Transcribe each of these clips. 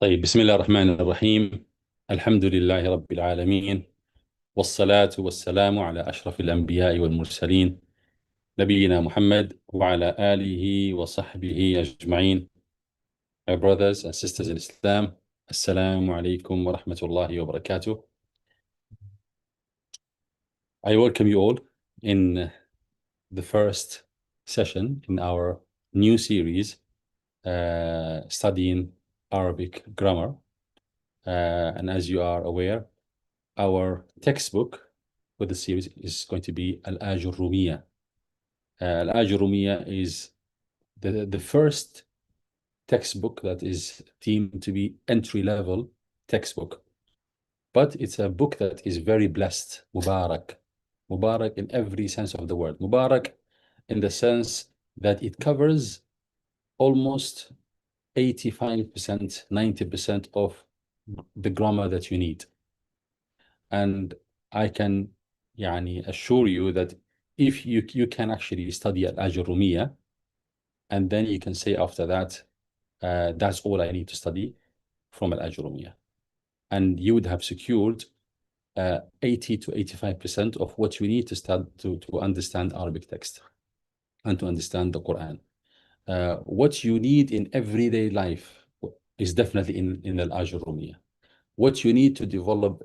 طيب، بسم الله الرحمن الرحيم. الحمد لله رب العالمين، والصلاة والسلام على أشرف الأنبياء والمرسلين، نبينا محمد وعلى آله وصحبه أجمعين. My brothers and sisters in Islam, Assalamu alaikum wa rahmatullahi wa barakatuh. I welcome you all in the first session in our new series studying Arabic grammar. And as you are aware, our textbook for the series is going to be Al-Ajurumiyyah. Al-Ajurumiyyah is the first textbook that is deemed to be entry-level textbook. But it's a book that is very blessed, Mubarak. Mubarak in every sense of the word. Mubarak in the sense that it covers almost 85%, 90% of the grammar that you need. And I can assure you that if you can actually study Al-Ajurumiyyah, and then you can say after that, that's all I need to study from Al-Ajurumiyyah. And you would have secured 80 to 85% of what you need to start to understand Arabic text and to understand the Quran. What you need in everyday life is definitely in Al-Ajurumiyyah. What you need to develop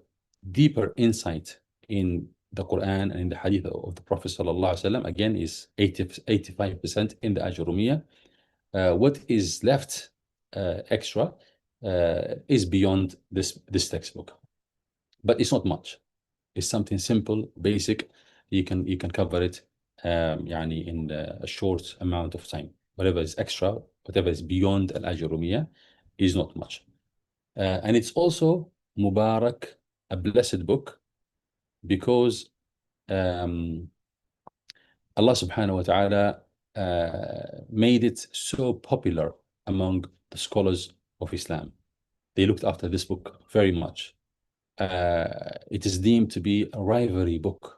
deeper insight in the Quran and in the Hadith of the Prophet ﷺ, again, is 85% in the Ajurumiyyah. What is left extra is beyond this textbook, but it's not much. It's something simple, basic. You can cover it in a short amount of time. Whatever is extra, whatever is beyond Al-Ajurumiyyah is not much. And it's also Mubarak, a blessed book, because Allah subhanahu wa ta'ala made it so popular among the scholars of Islam. They looked after this book very much. It is deemed to be a rivalry book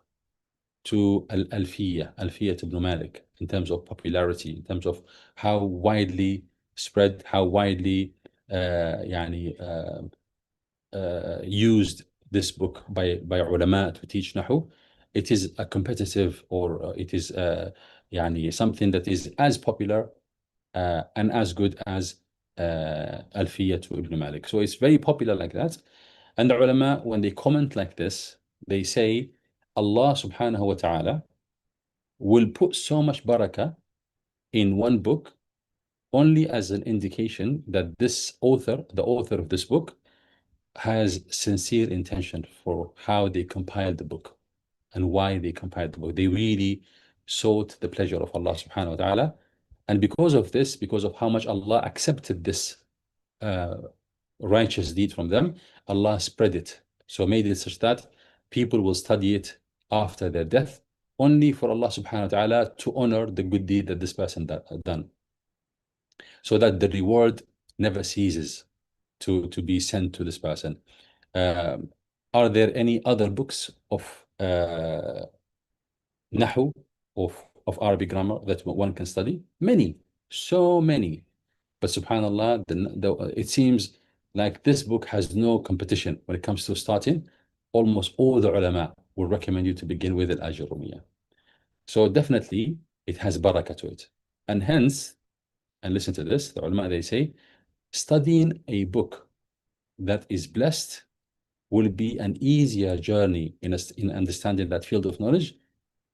to Alfiyah ibn Malik, in terms of popularity, in terms of how widely spread, how widely used this book by ulama to teach Nahw. It is a competitive, or it is something that is as popular and as good as Alfiyah to Ibn Malik. So it's very popular like that. And the ulama, when they comment like this, they say Allah subhanahu wa ta'ala will put so much barakah in one book only as an indication that this author, the author of this book, has sincere intention for how they compiled the book and why they compiled the book. They really sought the pleasure of Allah subhanahu wa ta'ala. And because of this, because of how much Allah accepted this righteous deed from them, Allah spread it. So made it such that people will study it after their death, only for Allah subhanahu wa ta'ala to honor the good deed that this person done. So that the reward never ceases to be sent to this person. Are there any other books of Nahw, of Arabic grammar, that one can study? Many, so many. But subhanallah, it seems like this book has no competition when it comes to starting. Almost all the ulama will recommend you to begin with Al-Ajurumiyyah. So definitely it has barakah to it. And hence, and listen to this, the ulama, they say, studying a book that is blessed will be an easier journey in understanding that field of knowledge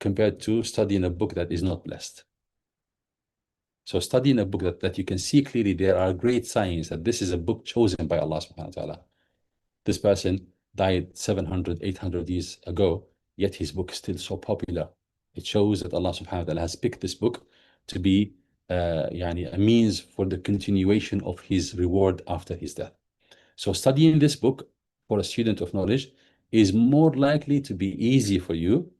compared to studying a book that is not blessed. So studying a book that you can see clearly, there are great signs that this is a book chosen by Allah subhanahu wa ta'ala. This person died 700, 800 years ago, yet his book is still so popular. It shows that Allah subhanahu wa ta'ala has picked this book to be a means for the continuation of his reward after his death. So studying this book for a student of knowledge is more likely to be easy for you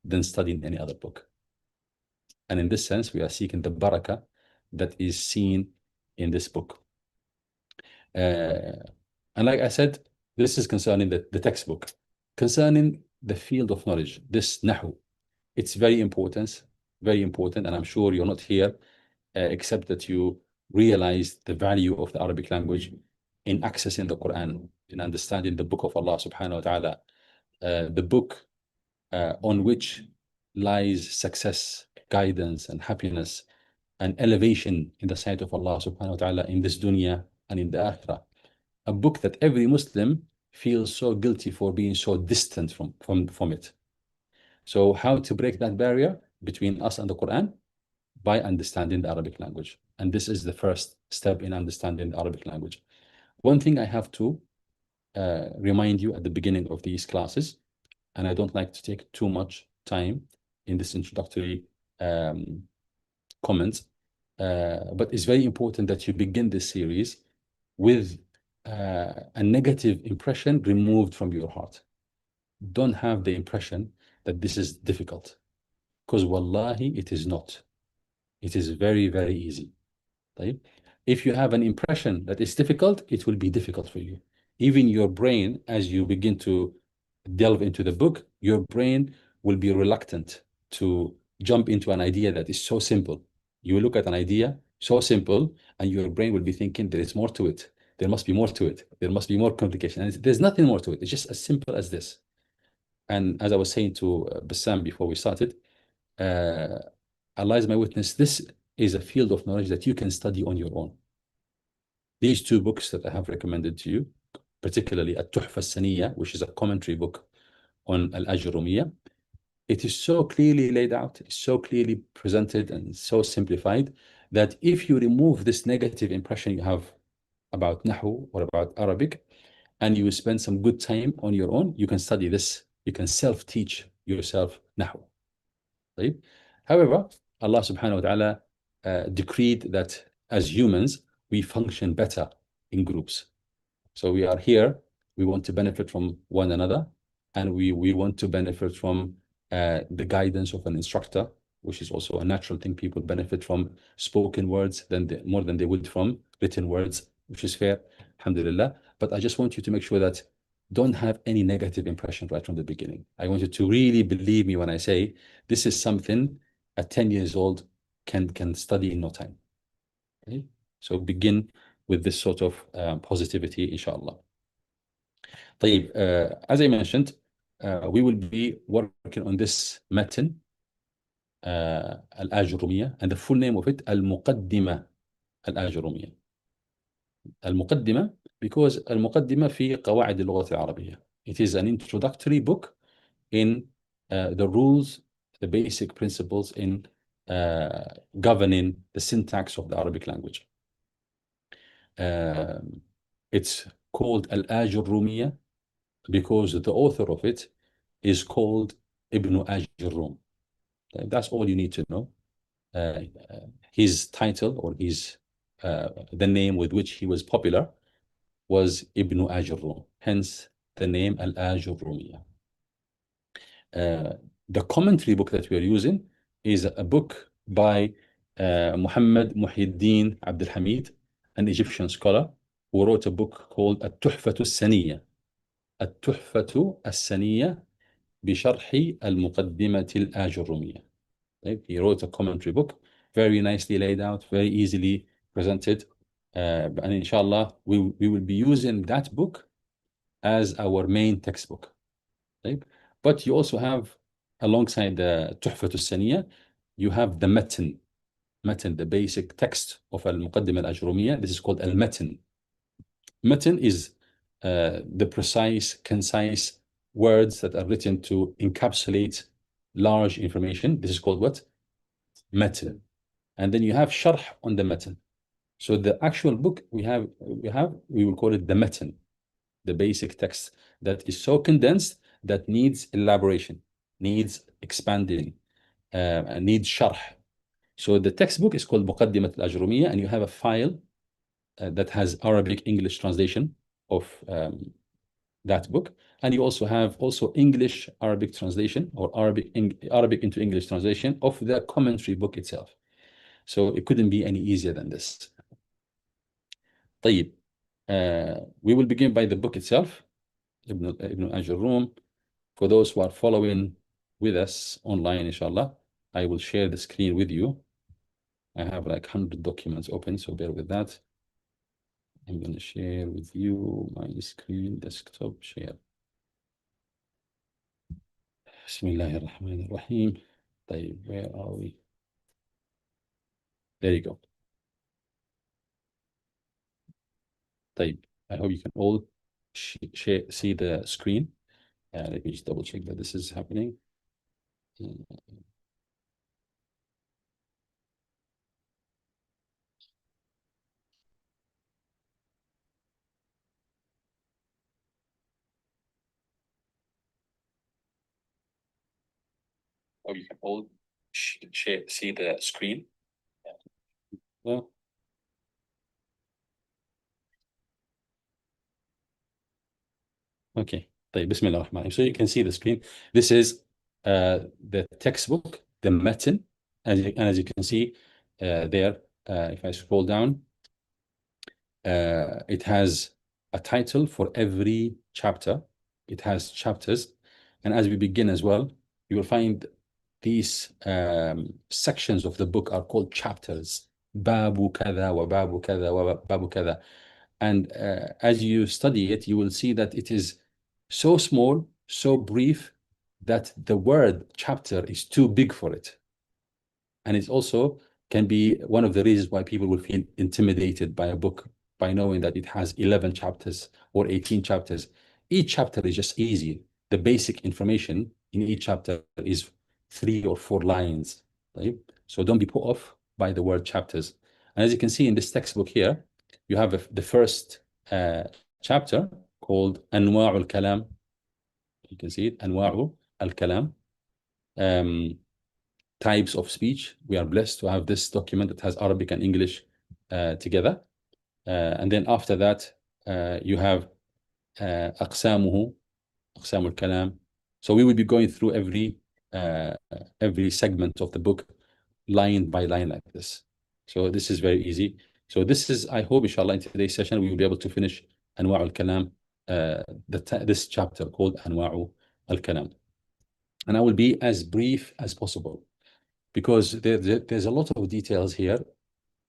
than studying any other book. And in this sense, we are seeking the barakah that is seen in this book. And like I said, this is concerning the textbook. Concerning the field of knowledge, this Nahw, it's very important, and I'm sure you're not here except that you realize the value of the Arabic language in accessing the Quran, in understanding the book of Allah subhanahu wa ta'ala, the book on which lies success, guidance, and happiness, and elevation in the sight of Allah subhanahu wa ta'ala in this dunya and in the akhirah. A book that every Muslim feels so guilty for being so distant from it. So how to break that barrier between us and the Quran? By understanding the Arabic language. And this is the first step in understanding the Arabic language. One thing I have to remind you at the beginning of these classes, and I don't like to take too much time in this introductory comments, but it's very important that you begin this series with a negative impression removed from your heart. Don't have the impression that this is difficult, because wallahi, it is not. It is very, very easy. Right? If you have an impression that it's difficult, it will be difficult for you. Even your brain, as you begin to delve into the book, your brain will be reluctant to jump into an idea that is so simple. You will look at an idea so simple, and your brain will be thinking there is more to it. There must be more to it. There must be more complication. And there's nothing more to it. It's just as simple as this. And as I was saying to Bassam before we started, Allah is my witness, this is a field of knowledge that you can study on your own. These two books that I have recommended to you, particularly At-Tuhfat-us-Saniyyah, which is a commentary book on Al-Ajurumiyyah, it is so clearly laid out, it's so clearly presented and so simplified that if you remove this negative impression you have about Nahw or about Arabic, and you spend some good time on your own, you can study this. You can self-teach yourself Nahw. Right? However, Allah subhanahu wa ta'ala decreed that as humans, we function better in groups. So we are here, we want to benefit from one another, and we want to benefit from the guidance of an instructor, which is also a natural thing. People benefit from spoken words more than they would from written words, which is fair, alhamdulillah. But I just want you to make sure that don't have any negative impression right from the beginning. I want you to really believe me when I say this is something at 10 years old can study in no time. Okay? So begin with this sort of positivity, inshallah. طيب, as I mentioned, we will be working on this matan, Al-Ajurumiyyah, and the full name of it, Al-Muqaddimah Al-Ajurumiyyah. Al-Muqaddimah, because Al-Muqaddimah في قواعد اللغة العربية. It is an introductory book in the rules, the basic principles in governing the syntax of the Arabic language. It's called Al-Ajurumiyyah because the author of it is called Ibn Ajurum. That's all you need to know. His title, or his the name with which he was popular, was Ibn Ajurum, hence the name Al-Ajurumiyyah. The commentary book that we are using is a book by Muhammad Muhyiddin Abdul Hamid, an Egyptian scholar who wrote a book called At-Tuhfat-us-Saniyyah. At-Tuhfat-us-Saniyyah بشرح المقدمة الآجرومية. He wrote a commentary book, very nicely laid out, very easily presented. And inshallah, we will be using that book as our main textbook. Right? But you also have, alongside the Tuhfat-us-Saniyyah, you have the matan, the basic text of Al-Muqaddimah Al-Ajurumiyyah. This is called Al-Matan. Matan is the precise, concise words that are written to encapsulate large information. This is called what? Matan. And then you have sharh on the matan. So the actual book we will call it the matan, the basic text that is so condensed that needs elaboration, needs expanding, needs sharh. So the textbook is called Muqaddimat Al-Ajurumiyyah, and you have a file that has Arabic English translation of that book, and you also have English Arabic translation, or Arabic into English translation of the commentary book itself. So it couldn't be any easier than this. طيب, we will begin by the book itself, Ibn Ajurum. For those who are following with us online, inshallah, I will share the screen with you. I have like 100 documents open, so bear with that. I'm going to share with you my screen, desktop share. بسم الله الرحمن الرحيم. طيب, where are we? There you go. طيب, I hope you can all see the screen. Let me just double check that this is happening. Hope you can all see the screen. Well, okay. طيب, بسم الله الرحمن الرحيم. So you can see the screen. This is the textbook, the matan, as you can see there. If I scroll down, it has a title for every chapter. It has chapters, and as we begin as well, you will find these sections of the book are called chapters. Babu kada wa babu kada wa babu kada. And as you study it, you will see that it is so small, so brief, that the word chapter is too big for it. And it also can be one of the reasons why people will feel intimidated by a book, by knowing that it has 11 chapters or 18 chapters. Each chapter is just easy. The basic information in each chapter is 3 or 4 lines, right? So don't be put off by the word chapters. And as you can see in this textbook here, you have the first chapter called Anwa' al-Kalam. You can see it, Anwa' al-Kalam. Types of speech. We are blessed to have this document that has Arabic and English together. And then after that, you have أقسامه, أقسام الكلام. So we will be going through every segment of the book, line by line like this. So this is very easy. So this is, I hope, inshallah, in today's session, we will be able to finish Anwa' al-Kalam, this chapter called Anwa' al-Kalam. And I will be as brief as possible, because there's a lot of details here.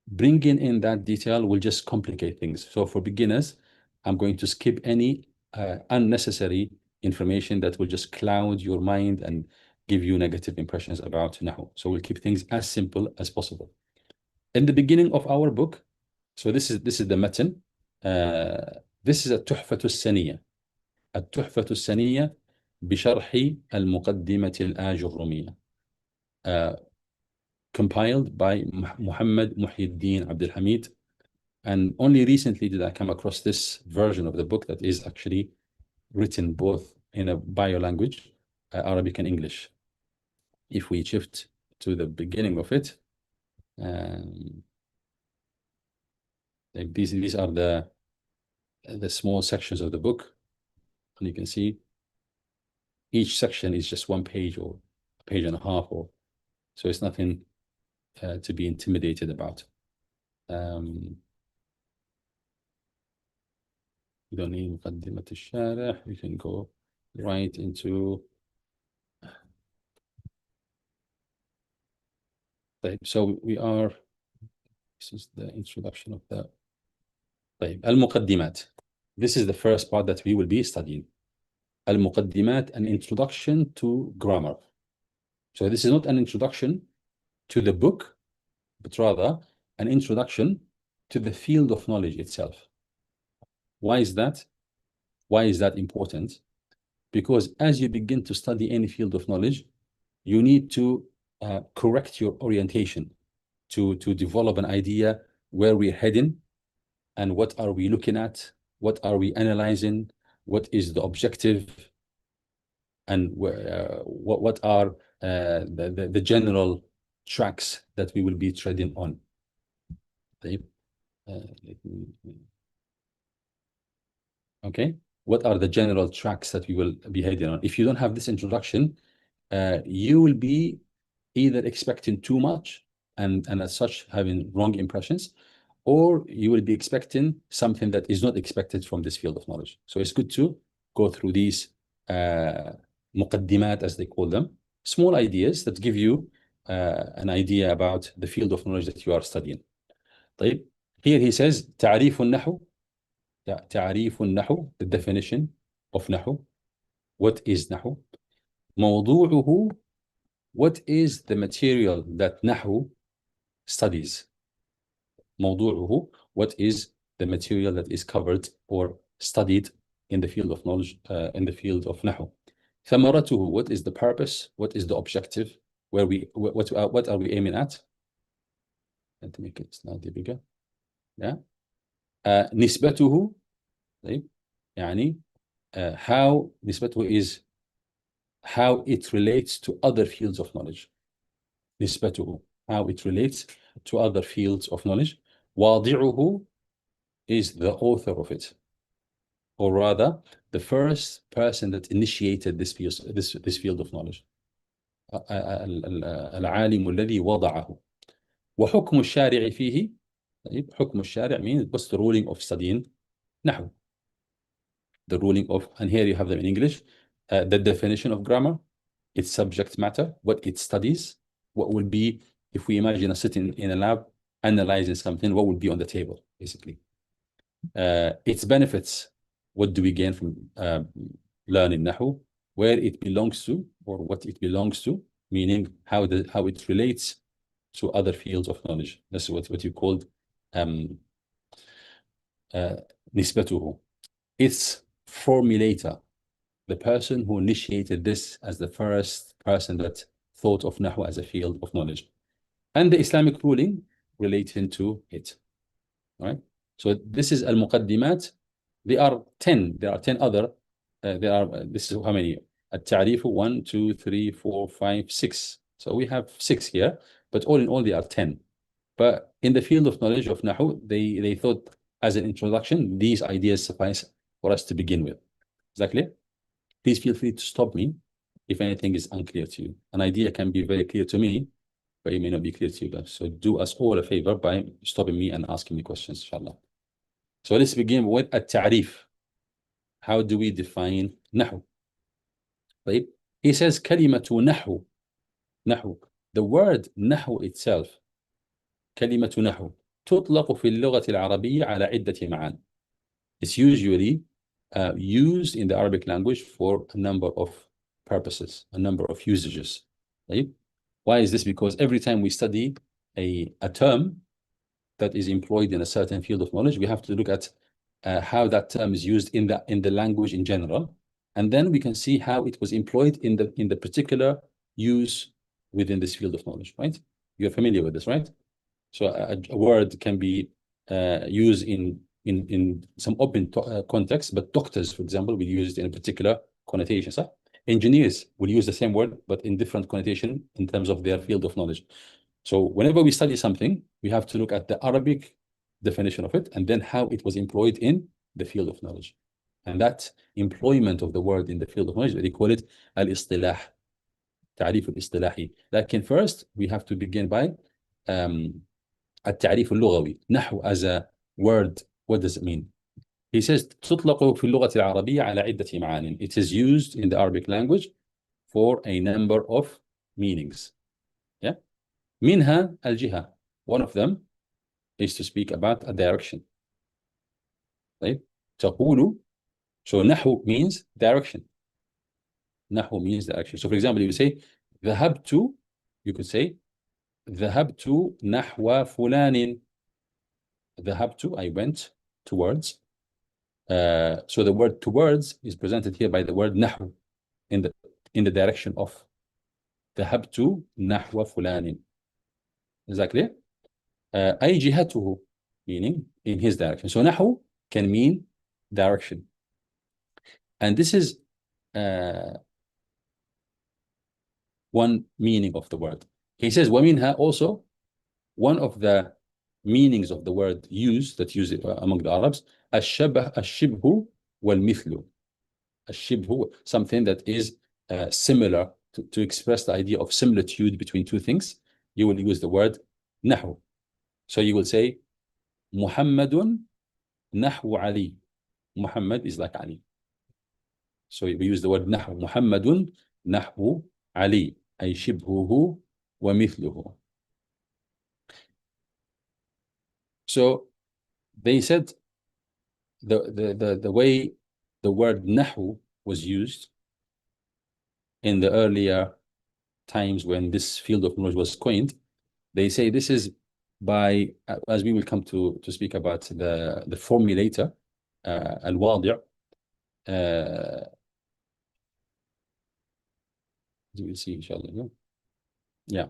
Bringing in that detail will just complicate things. So for beginners, I'm going to skip any unnecessary information that will just cloud your mind and give you negative impressions about Nahw. So we'll keep things as simple as possible. In the beginning of our book, so this is the matan. This is At-Tuhfat-us-Saniyyah. At-Tuhfat-us-Saniyyah بشرح المقدمة الآجرومية. Compiled by Muhammad Muhyiddin Abdul Hamid. And only recently did I come across this version of the book that is actually written both in a bio language, Arabic and English. If we shift to the beginning of it, these are the small sections of the book. And you can see each section is just 1 page or a page and a half, or so it's nothing to be intimidated about. You don't need مقدمة الشارح. You can go right into. So this is the introduction of the. المقدمات. This is the first part that we will be studying. المقدمات, an introduction to grammar. So this is not an introduction to the book, but rather an introduction to the field of knowledge itself. Why is that? Why is that important? Because as you begin to study any field of knowledge, you need to correct your orientation to develop an idea where we're heading and what are we looking at, what are we analyzing, what is the objective, and what are the general tracks that we will be treading on. Okay, what are the general tracks that we will be heading on? If you don't have this introduction, you will be either expecting too much and as such having wrong impressions, or you will be expecting something that is not expected from this field of knowledge. So it's good to go through these muqaddimat, as they call them, small ideas that give you an idea about the field of knowledge that you are studying. طيب, here he says تعريف النحو تعريف النحو, the definition of نحو. What is نحو? موضوعه, what is the material that نحو studies? موضوعه, what is the material that is covered or studied in the field of knowledge, in the field of نحو. ثمرته, what is the purpose? What is the objective? What are we aiming at? Let me make it slightly bigger. Yeah. نسبته, طيب, يعني how نسبته is how it relates to other fields of knowledge. نسبته, how it relates to other fields of knowledge. واضعه is the author of it, or rather the first person that initiated this field of knowledge. العالم الذي وضعه. وحكم الشارع فيه, طيب, حكم الشارع means what's the ruling of studying نحو. The ruling of, and here you have them in English, the definition of grammar, its subject matter, what it studies, what will be, if we imagine us sitting in a lab analyzing something, what would be on the table, basically. Its benefits, what do we gain from learning Nahw, where it belongs to, or what it belongs to, meaning how it relates to other fields of knowledge. That's what you called نسبته. Its formulator, the person who initiated this as the first person that thought of Nahw as a field of knowledge, and the Islamic ruling relating to it. All right. So this is al-muqaddimat. There are 10 other. This is how many? At-ta'rif, 1, 2, 3, 4, 5, 6. So we have 6 here, but all in all, there are 10. But in the field of knowledge of Nahw, they thought as an introduction, these ideas suffice for us to begin with. Is that clear? Please feel free to stop me if anything is unclear to you. An idea can be very clear to me, but it may not be clear to you guys. So do us all a favor by stopping me and asking me questions, inshallah. So let's begin with at-ta'rif. How do we define Nahw? Right? He says kalimatu Nahw. Nahw. The word Nahw itself, kalimatu Nahw, تطلق في اللغة العربية على عدة معان. It's usually used in the Arabic language for a number of purposes, a number of usages. Right? Why is this? Because every time we study a term that is employed in a certain field of knowledge, we have to look at how that term is used in the language in general, and then we can see how it was employed in the particular use within this field of knowledge. Right? You're familiar with this, right? So a word can be used in some open context, but doctors, for example, will use it in a particular connotation. So engineers will use the same word, but in different connotation in terms of their field of knowledge. So whenever we study something, we have to look at the Arabic definition of it, and then how it was employed in the field of knowledge. And that employment of the word in the field of knowledge, they call it al-istilah, تعريف الاصطلاحي. لكن first, we have to begin by التعريف اللغوي. نحو as a word, what does it mean? He says تطلق في اللغة العربية على عدة معان. It is used in the Arabic language for a number of meanings. Yeah. منها الجهة. One of them is to speak about a direction. طيب. تقول, so نحو means direction. نحو means direction. So for example, you say ذهبت, you could say ذهبت نحو فلان. ذهبت, I went towards. So the word towards is presented here by the word نحو in the direction of. ذهبت نحو فلان. Is that clear? أي جهته, meaning in his direction. So نحو can mean direction. And this is one meaning of the word. He says ومنها, also one of the meanings of the word used, that use it among the Arabs, الشبه والمثل. الشبه, something that is similar, to express the idea of similitude between two things. You will use the word نحو. So you will say محمد نحو علي. Muhammad is like Ali. So we use the word نحو. محمد نحو علي, أي شبهه ومثله. So they said the way the word Nahw was used in the earlier times when this field of knowledge was coined, they say this is by, as we will come to speak about the formulator, Al-Wadi', you will see inshallah. Yeah,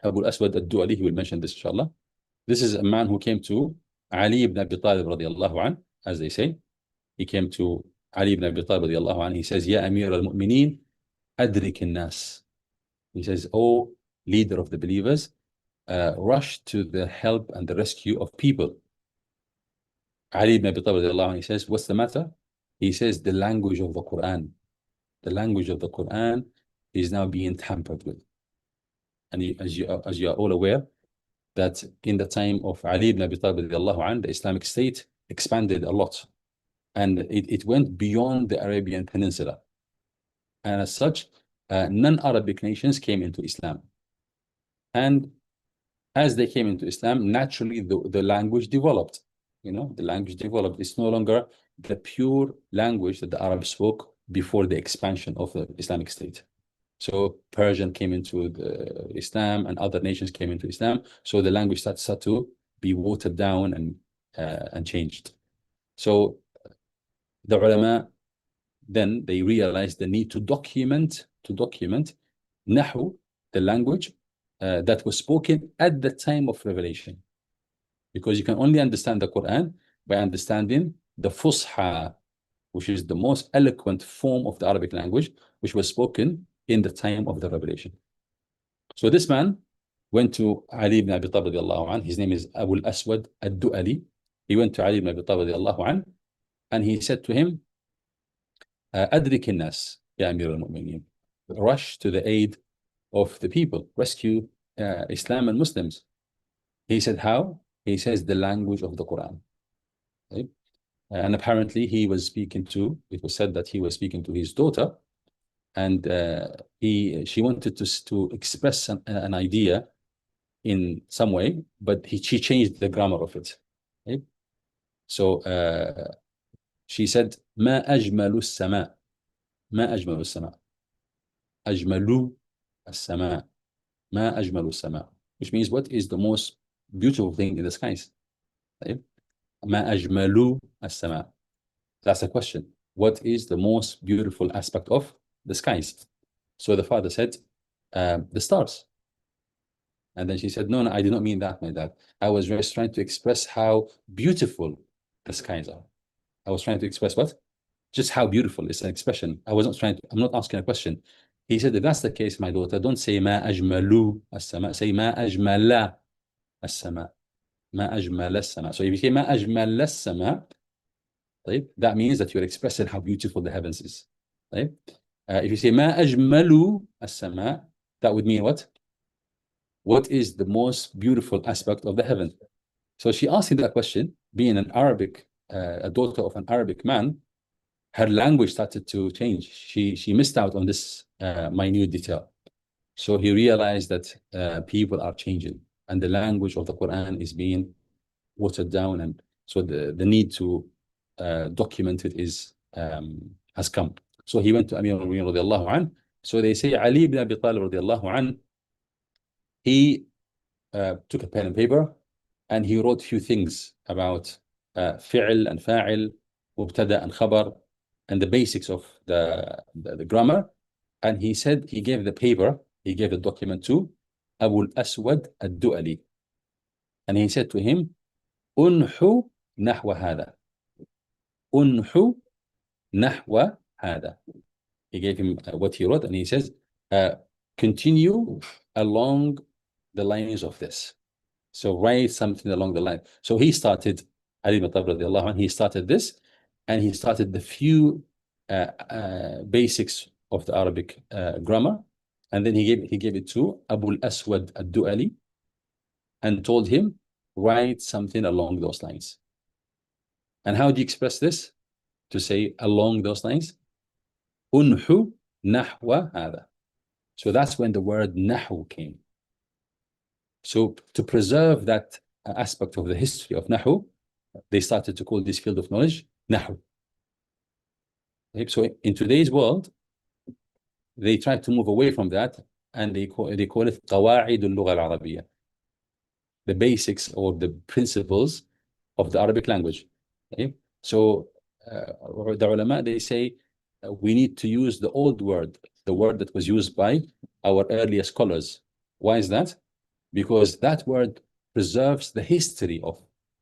Abu al-Aswad al-Du'ali, he will mention this inshallah. This is a man who came to Ali ibn Abi Talib radiallahu anhu, as they say. He came to Ali ibn Abi Talib radiallahu anhu. He says, Ya Amir al-Mu'mineen, adrik al-nas. He says, oh, leader of the believers, rush to the help and the rescue of people. Ali ibn Abi Talib radiallahu anhu, he says, what's the matter? He says, the language of the Quran. The language of the Quran is now being tampered with. And as you are all aware, that in the time of Ali ibn Abi Talib radiallahu anhu, the Islamic State expanded a lot. And it went beyond the Arabian Peninsula. And as such, non-Arabic nations came into Islam. And as they came into Islam, naturally the language developed. You know, the language developed. It's no longer the pure language that the Arabs spoke before the expansion of the Islamic State. So Persian came into Islam and other nations came into Islam. So the language started to be watered down and changed. So the ulama, then they realized the need to document Nahw, the language that was spoken at the time of revelation. Because you can only understand the Quran by understanding the Fusha, which is the most eloquent form of the Arabic language, which was spoken in the time of the revelation. So this man went to Ali ibn Abi Talib radiallahu anhu. His name is Abu al-Aswad al-Du'ali. He went to Ali ibn Abi Talib radiallahu anhu, and he said to him, Adrik al-nas, ya Amir al-Mu'mineen. Rush to the aid of the people. Rescue Islam and Muslims. He said, how? He says, the language of the Quran. Okay? And apparently he was speaking to, it was said that he was speaking to his daughter, and she wanted to express an idea in some way, but she changed the grammar of it. Okay? So she said, ما أجمل السماء, ما أجمل السماء, أجمل السماء, ما أجمل السماء, which means what is the most beautiful thing in the skies? Okay? ما أجمل السماء. That's a question. What is the most beautiful aspect of the skies? So the father said, the stars. And then she said, no, I did not mean that, my dad. I was just trying to express how beautiful the skies are. I was trying to express what? Just how beautiful. It's an expression. I'm not asking a question. He said, if that's the case, my daughter, don't say ما أجمل السماء, say ما أجمل السماء. ما أجمل السماء. So if you say ما أجمل السماء, that means that you're expressing how beautiful the heavens is. If you say ما أجمل السماء, that would mean what? What is the most beautiful aspect of the heaven? So she asked him that question. Being an Arabic, a daughter of an Arabic man, her language started to change. She missed out on this minute detail. So he realized that people are changing and the language of the Quran is being watered down, and so the need to document it has come. So he went to Amir al-Mu'minin radiallahu anhu. So they say Ali ibn Abi Talib radiallahu anhu, he took a pen and paper and he wrote a few things about fi'l and fa'il, mubtada and khabar, and the basics of the grammar. And he said, he gave the document to Abu al-Aswad al-Du'ali. And he said to him, Unhu nahwa hada. Unhu nahwa hada. He gave him what he wrote, and he says, continue along the lines of this. So write something along the line. So he started, Ali ibn Talib radiallahu anhu, he started this, and he started the few basics of the Arabic grammar, and then he gave it to Abu al-Aswad al-Du'ali and told him, write something along those lines. And how do you express this? To say along those lines, Unhu nahwa hada. So that's when the word Nahw came. So to preserve that aspect of the history of Nahw, they started to call this field of knowledge Nahw. So in today's world, they try to move away from that, and they call it قواعد اللغة العربية, the basics or the principles of the Arabic language. Okay? So the ulama, they say we need to use the old word, the word that was used by our earlier scholars. Why is that? Because that word preserves the history of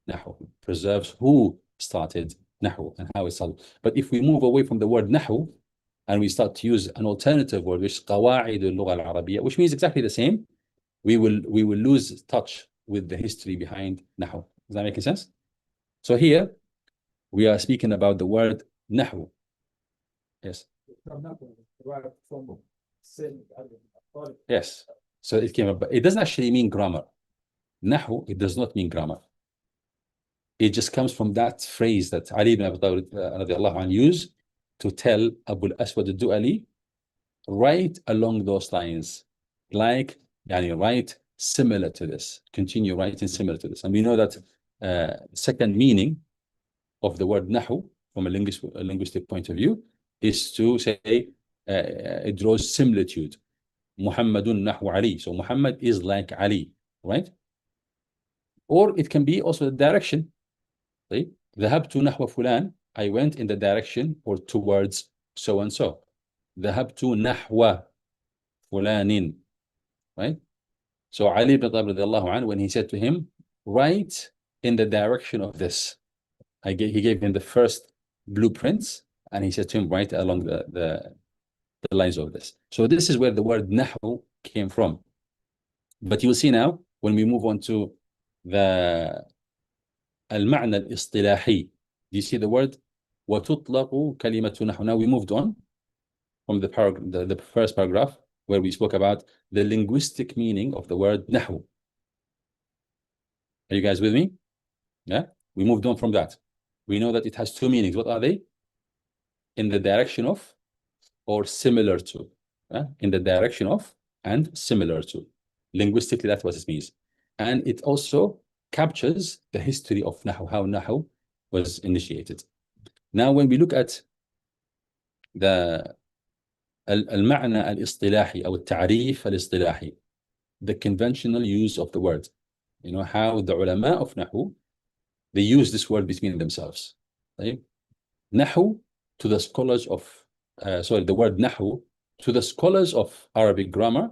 Nahw, preserves who started Nahw and how it started. But if we move away from the word Nahw and we start to use an alternative word, which is قواعد اللغة العربية, which means exactly the same, we will lose touch with the history behind Nahw. Does that make sense? So here we are speaking about the word Nahw. Yes. Yes. So it came up, but it doesn't actually mean grammar. Nahw, it does not mean grammar. It just comes from that phrase that Ali ibn Abi Talib radiallahu anhu used to tell Abu al-Aswad al-Du'ali, write along those lines, like, write similar to this, continue writing similar to this. And we know that second meaning of the word Nahw from a linguistic point of view is to say it draws similitude. Muhammadun Nahw Ali. So Muhammad is like Ali, right? Or it can be also the direction. Right? ذهبت نحو فلان, I went in the direction or towards so and so. ذهبت نحو فلان, right? So Ali ibn Abi Talib, when he said to him, write in the direction of this, he gave him the first blueprints, and he said to him, write along the lines of this. So this is where the word Nahw came from. But you'll see now, when we move on to the المعنى الاصطلاحي, do you see the word وتطلق كلمة نحو? Now we moved on from the first paragraph where we spoke about the linguistic meaning of the word نحو. Are you guys with me? Yeah, we moved on from that. We know that it has two meanings. What are they? In the direction of or similar to. In the direction of and similar to. Linguistically, that's what it means. And it also captures the history of Nahw, how Nahw was initiated. Now, when we look at the المعنى الاصطلاحي أو التعريف الاصطلاحي, the conventional use of the word, how the ulama of Nahw, they use this word between themselves. Right? Nahw to the scholars of, the word Nahw to the scholars of Arabic grammar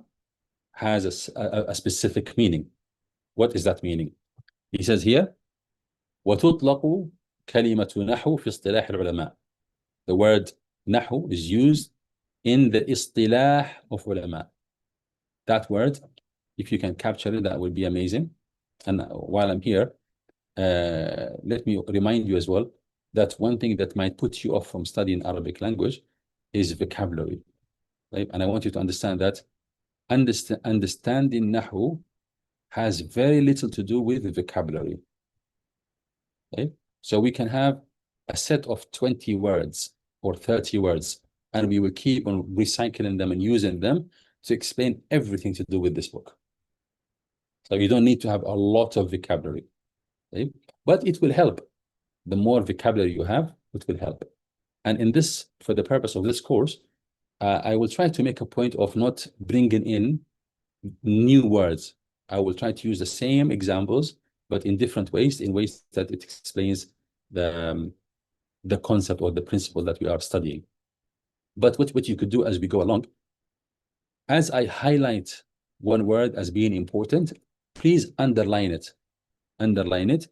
has a specific meaning. What is that meaning? He says here, وتطلق كلمة نحو في اصطلاح العلماء. The word نحو is used in the istilah of ulama. That word, if you can capture it, that would be amazing. And while I'm here, let me remind you as well that one thing that might put you off from studying Arabic language is vocabulary. Right? And I want you to understand that understanding Nahw has very little to do with the vocabulary. Okay? So we can have a set of 20 words or 30 words, and we will keep on recycling them and using them to explain everything to do with this book. So you don't need to have a lot of vocabulary. Okay? But it will help. The more vocabulary you have, it will help. And in this, for the purpose of this course, I will try to make a point of not bringing in new words. I will try to use the same examples, but in different ways, in ways that it explains the concept or the principle that we are studying. But what you could do as we go along, as I highlight one word as being important, please underline it. Underline it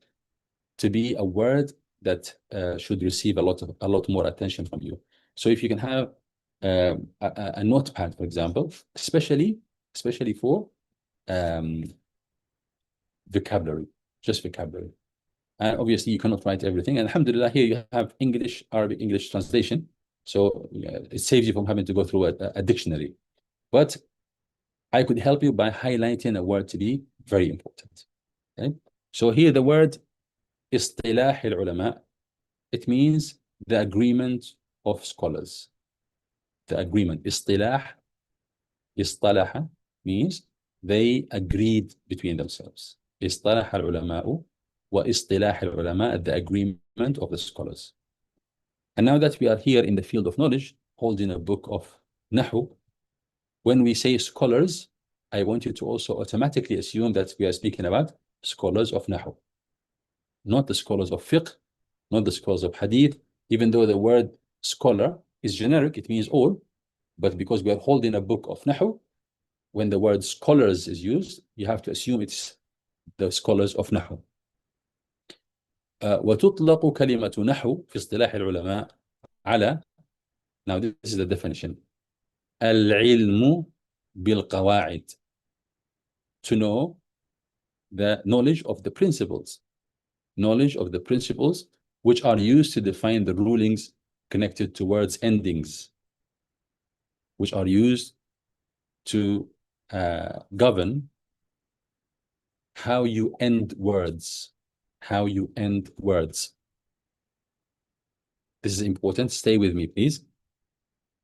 to be a word that should receive a lot more attention from you. So if you can have a notepad, for example, especially for vocabulary, just vocabulary. And obviously you cannot write everything. And alhamdulillah, here you have Arabic English translation. So it saves you from having to go through a dictionary. But I could help you by highlighting a word to be very important. Okay? So here the word istilah al-ulama, it means the agreement of scholars. The agreement. Istalaha means they agreed between themselves. Istalah al-ulama'u وإصطلاح العلماء, the agreement of the scholars. And now that we are here in the field of knowledge, holding a book of Nahw, when we say scholars, I want you to also automatically assume that we are speaking about scholars of Nahw, not the scholars of fiqh, not the scholars of hadith, even though the word scholar is generic, it means all, but because we are holding a book of Nahw, when the word scholars is used, you have to assume it's the scholars of Nahw. وتطلق كلمة نحو في اصطلاح العلماء على, now this is the definition, العلم بالقواعد, to know the knowledge of the principles, which are used to define the rulings connected to words endings, which are used to govern how you end words, This is important. Stay with me, please.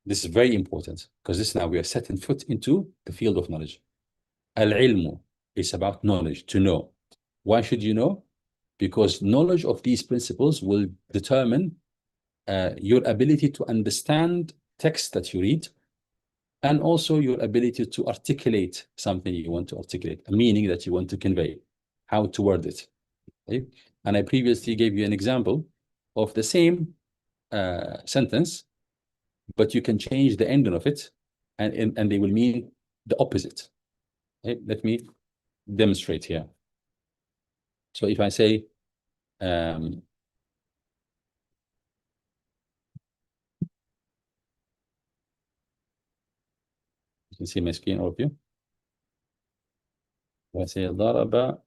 This is very important because this now we are setting foot into the field of knowledge. Al-ilmu is about knowledge, to know. Why should you know? Because knowledge of these principles will determine your ability to understand text that you read, and also your ability to articulate something you want to articulate, a meaning that you want to convey, how to word it. Okay? And I previously gave you an example of the same sentence, but you can change the ending of it, and they will mean the opposite. Okay? Let me demonstrate here. So if I say, you can see my screen, all of you. If I say ضرب,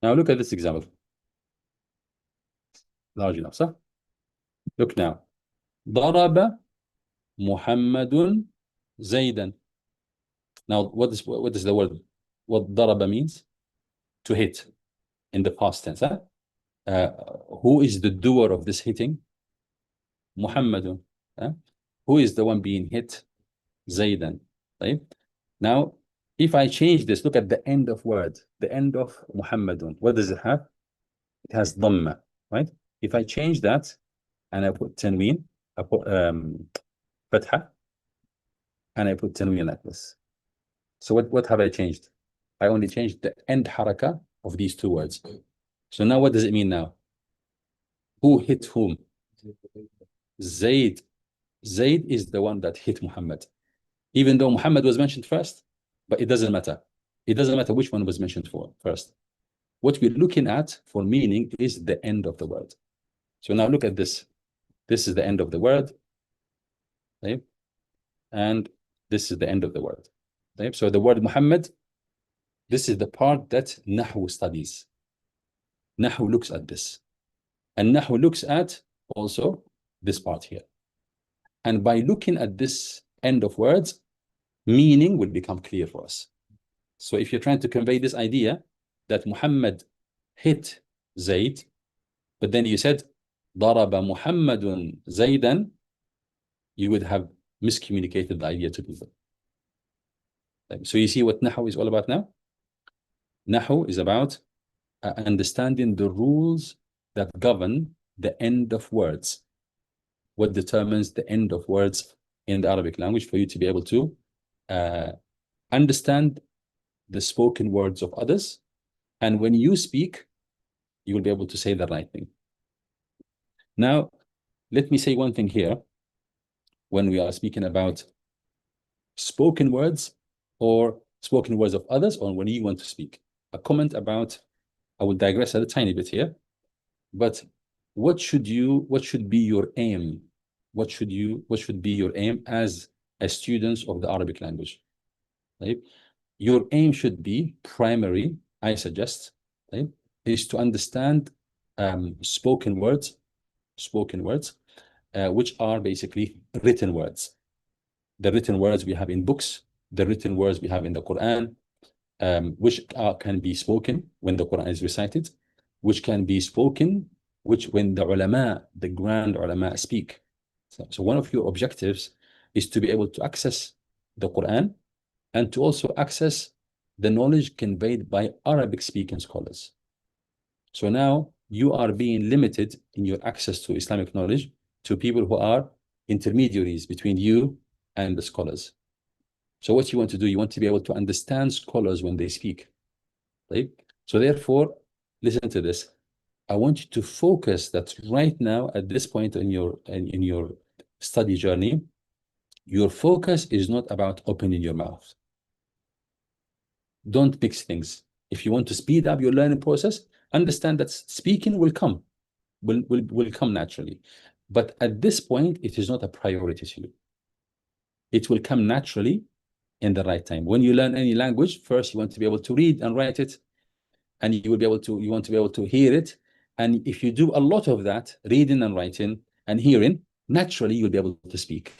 now look at this example. Large enough, sir. Look now. ضرب محمد زيدا. Now, what is the word? What ضرب means? To hit, in the past tense. Huh? Who is the doer of this hitting? Muhammadun. Huh? Who is the one being hit? Zaydan. Right? Now, if I change this, look at the end of word, the end of Muhammadun. What does it have? It has dhamma, right? If I change that and I put tanween, I put fatha, and I put tanween like this. So what have I changed? I only changed the end haraka of these two words. So now what does it mean now? Who hit whom? Zayd. Zayd is the one that hit Muhammad. Even though Muhammad was mentioned first, but it doesn't matter. It doesn't matter which one was mentioned first. What we're looking at for meaning is the end of the word. So now look at this. This is the end of the word. Okay? And this is the end of the word. Okay? So the word Muhammad, this is the part that Nahw studies. Nahw looks at this. And Nahw looks at also this part here. And by looking at this end of words, meaning will become clear for us. So if you're trying to convey this idea that Muhammad hit Zayd, but then you said, ضرب محمد زيدا, you would have miscommunicated the idea to people. So you see what Nahw is all about now? Nahw is about understanding the rules that govern the end of words. What determines the end of words in the Arabic language for you to be able to understand the spoken words of others. And when you speak, you will be able to say the right thing. Now, let me say one thing here. When we are speaking about spoken words or spoken words of others, or when you want to speak, a comment about, I will digress a tiny bit here, but what should be your aim? What should be your aim as a student of the Arabic language? Right? Your aim should be primary, I suggest, right, is to understand spoken words, which are basically written words. the written words we have in books, the written words we have in the Quran, which can be spoken when the Quran is recited, which can be spoken, which when the ulama, the grand ulama speak. So one of your objectives is to be able to access the Quran and to also access the knowledge conveyed by Arabic speaking scholars. So now you are being limited in your access to Islamic knowledge to people who are intermediaries between you and the scholars. So what you want to do, you want to be able to understand scholars when they speak, right? So therefore, listen to this. I want you to focus that right now at this point in your study journey, your focus is not about opening your mouth. Don't mix things. If you want to speed up your learning process, understand that speaking will come naturally. But at this point, it is not a priority to you. It will come naturally in the right time. When you learn any language, first you want to be able to read and write it, and you want to be able to hear it. And if you do a lot of that, reading and writing and hearing, naturally you'll be able to speak.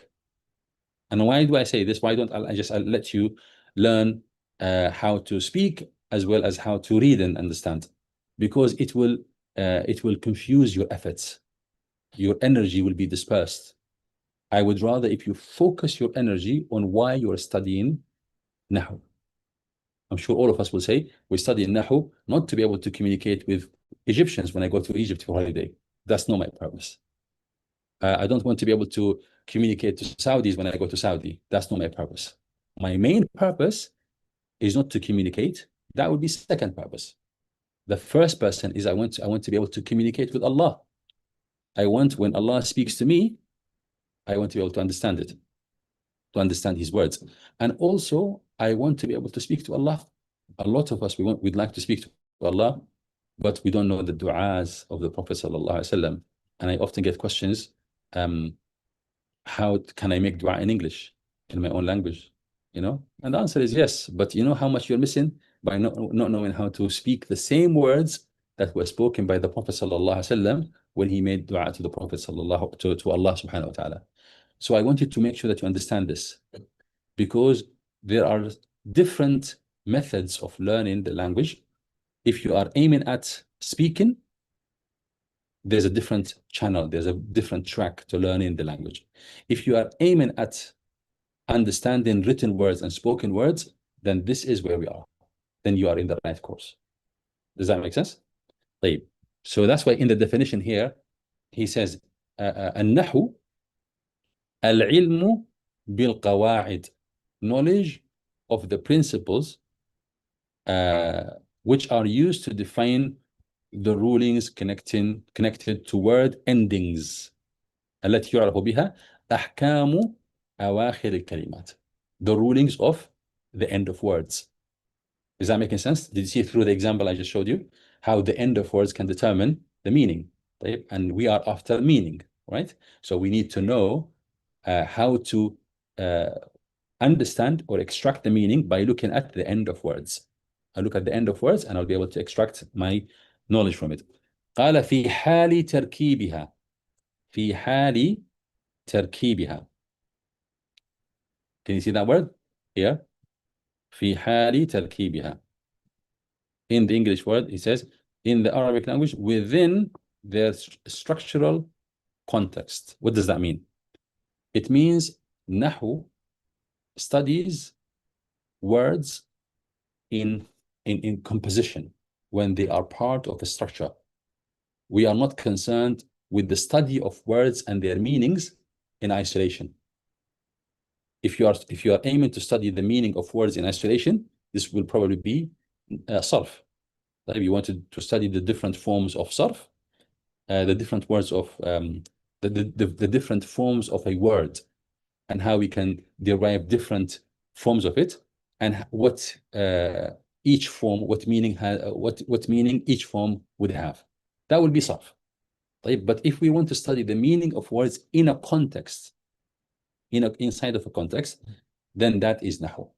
And why do I say this? Why don't I just let you learn how to speak as well as how to read and understand? Because it will confuse your efforts. Your energy will be dispersed. I would rather if you focus your energy on why you're studying Nahw. I'm sure all of us will say, we study Nahw not to be able to communicate with Egyptians when I go to Egypt for holiday. That's not my purpose. I don't want to be able to communicate to Saudis when I go to Saudi. That's not my purpose. My main purpose is not to communicate. That would be second purpose. The first person is I want to be able to communicate with Allah. I want, when Allah speaks to me, I want to be able to understand it, to understand His words. And also, I want to be able to speak to Allah. A lot of us, we'd like to speak to Allah, but we don't know the du'as of the Prophet ﷺ. And I often get questions, how can I make dua in English, in my own language? And the answer is yes, but you know how much you're missing by not knowing how to speak the same words that were spoken by the Prophet ﷺ when he made dua to the Prophet to Allah subhanahu wa ta'ala. So I want you to make sure that you understand this, because there are different methods of learning the language. If you are aiming at speaking, there's a different channel, there's a different track to learning the language. If you are aiming at understanding written words and spoken words, then this is where we are. Then you are in the right course. Does that make sense? So that's why in the definition here, he says, النحو العلم بالقواعد, knowledge of the principles which are used to define the rulings connected to word endings. التي يعرف بها أحكام أواخر الكلمات, the rulings of the end of words. Is that making sense? Did you see through the example I just showed you how the end of words can determine the meaning? And we are after meaning, right? So we need to know how to understand or extract the meaning by looking at the end of words. I look at the end of words and I'll be able to extract my knowledge from it. قال في حال تركيبها, في حال تركيبها. Can you see that word here? في حال تركيبها. In the English word, it says, in the Arabic language, within their structural context. What does that mean? It means Nahw studies words in composition when they are part of a structure. We are not concerned with the study of words and their meanings in isolation. If you are aiming to study the meaning of words in isolation, this will probably be sarf. If you wanted to study the different forms of sarf, the different words of the different forms of a word, and how we can derive different forms of it, and what each form, what meaning each form would have. That would be sarf. But if we want to study the meaning of words in a context, inside of a context, then that is Nahw.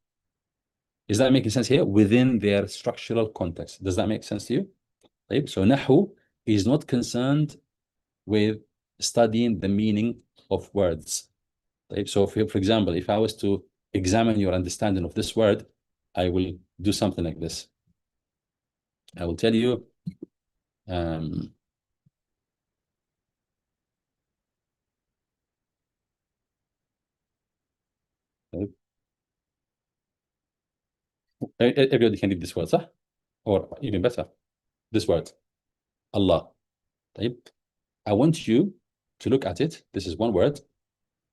Is that making sense here? Within their structural context. Does that make sense to you? So Nahw is not concerned with studying the meaning of words. So for example, if I was to examine your understanding of this word, I will do something like this. I will tell you, everybody can read this word, صح? Or even better, this word, Allah. I want you to look at it. This is one word.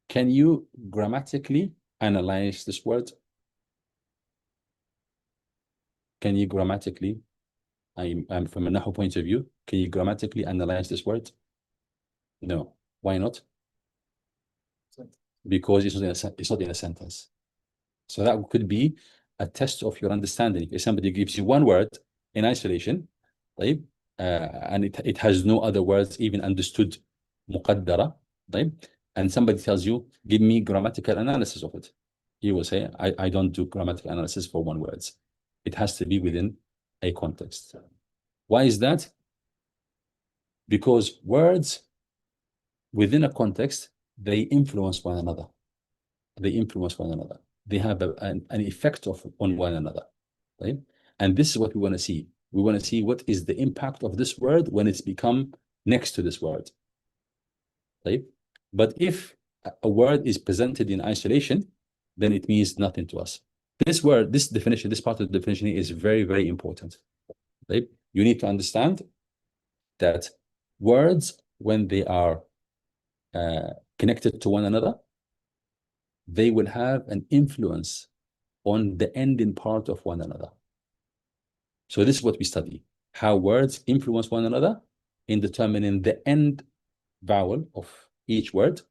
Can you grammatically analyze this word? Can you grammatically, I'm from a Nahw point of view, can you grammatically analyze this word? No. Why not? Because it's not in a sentence. So that could be a test of your understanding. If somebody gives you one word in isolation, right, and it has no other words even understood, muqaddara, right, and somebody tells you, give me grammatical analysis of it, you will say, I don't do grammatical analysis for one word. It has to be within a context. Why is that? Because words within a context, they influence one another. They influence one another. They have an effect on one another, right? And this is what we want to see. We want to see what is the impact of this word when it's become next to this word, right? But if a word is presented in isolation, then it means nothing to us. This word, this definition, this part of the definition is very, very important, right? You need to understand that words, when they are connected to one another, they will have an influence on the ending part of one another. So this is what we study, how words influence one another in determining the end vowel of each word,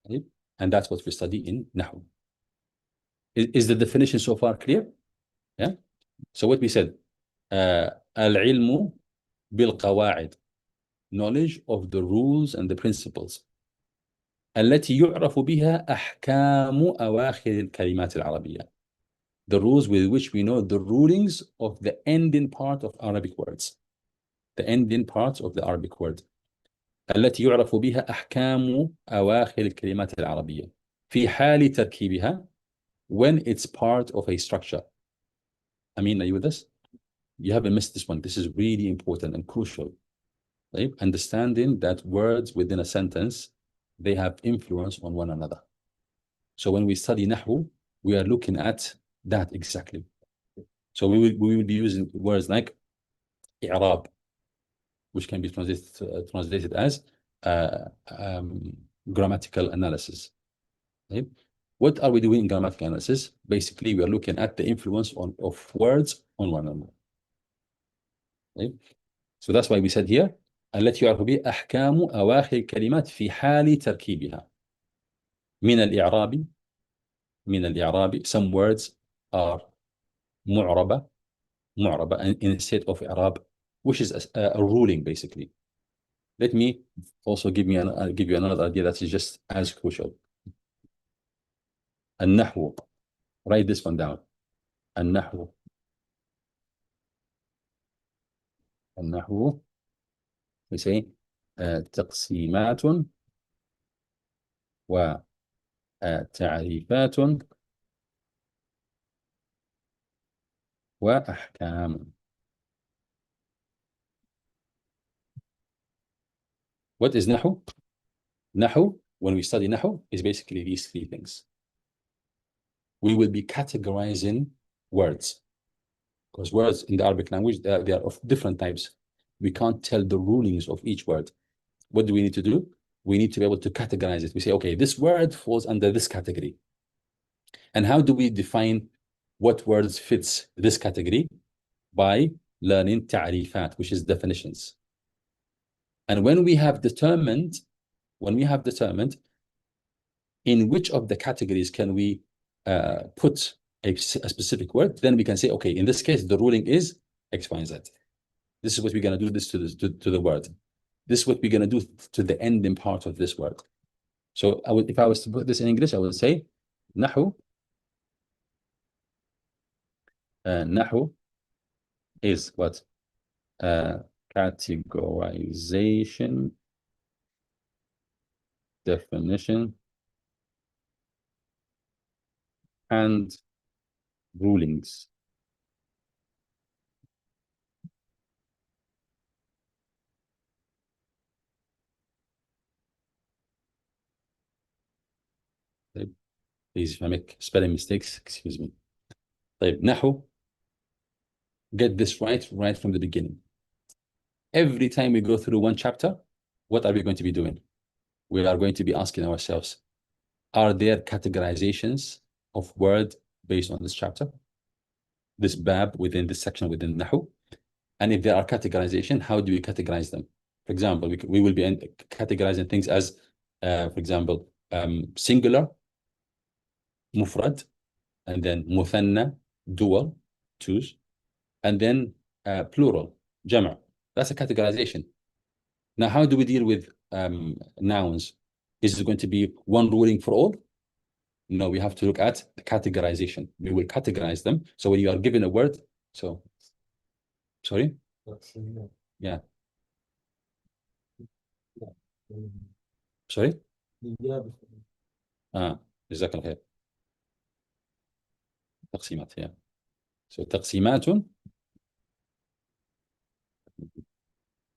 right? And that's what we study in Nahw. Is the definition so far clear? Yeah. So what we said, al-ilmu bil-qawa'id, knowledge of the rules and the principles. التي يعرف بها أحكام أواخر الكلمات العربية. The rules with which we know the rulings of the ending part of Arabic words. The ending part of the Arabic word. التي يعرف بها أحكام أواخر الكلمات العربية في حال تركيبها, when it's part of a structure. I mean, are you with this? You haven't missed this one. This is really important and crucial. Right? Understanding that words within a sentence, they have influence on one another. So when we study Nahw, we are looking at that exactly. So we will be using words like i'rab, which can be translated as grammatical analysis. Right? What are we doing in grammatical analysis? Basically, we are looking at the influence of words on one another. Right? So that's why we said here, التي يعرف بها أحكام أواخر الكلمات في حال تركيبها. من الإعراب, some words are معربة in a state of إعراب, which is a ruling basically. Let me also give you another idea that is just as crucial. النحو, write this one down. النحو we say تقسيمات وتعريفات وأحكام. What is Nahw? Nahw, when we study Nahw, is basically these three things. We will be categorizing words, because words in the Arabic language, they are of different types. We can't tell the rulings of each word. What do we need to do? We need to be able to categorize it. We say, okay, this word falls under this category. And how do we define what words fits this category? By learning ta'rifat, which is definitions. And when we have determined in which of the categories can we put a specific word, then we can say, okay, in this case, the ruling is X, Y, and Z. This is what we're going to do this to the word. This is what we're going to do to the ending part of this word. So if I was to put this in English, I would say, Nahw is what? Categorization, definition, and rulings. طيب. Please, if I make spelling mistakes, excuse me. طيب. Nahw, get this right from the beginning. Every time we go through one chapter, what are we going to be doing? We are going to be asking ourselves, are there categorizations of word based on this chapter, this bab within this section within Nahw? And if there are categorization, how do we categorize them? For example, we will be categorizing things as, for example, singular, mufrad, and then muthanna, dual, twos, and then plural, jama'. That's a categorization. Now, how do we deal with nouns? Is it going to be one ruling for all? No, we have to look at the categorization. We will categorize them. So when you are given a word, so, sorry? Yeah. Sorry? جزاك الله خير. تقسيمات, yeah. So تقسيمات.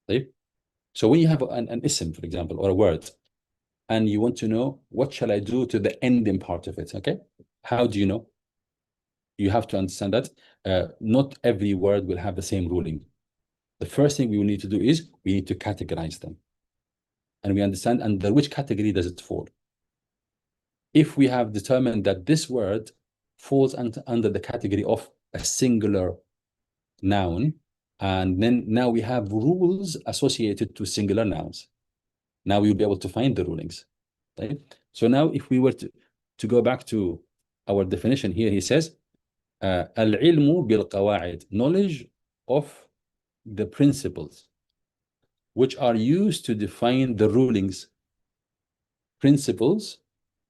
طيب. So when you have an ism, for example, or a word, and you want to know what shall I do to the ending part of it, okay? How do you know? You have to understand that not every word will have the same ruling. The first thing we will need to do is we need to categorize them. And we understand under which category does it fall. If we have determined that this word falls under the category of a singular noun, and then now we have rules associated to singular nouns. Now we will be able to find the rulings. Right? So now if we were to go back to our definition here, he says, al-ilmu bil-qawa'id, knowledge of the principles which are used to define the rulings. Principles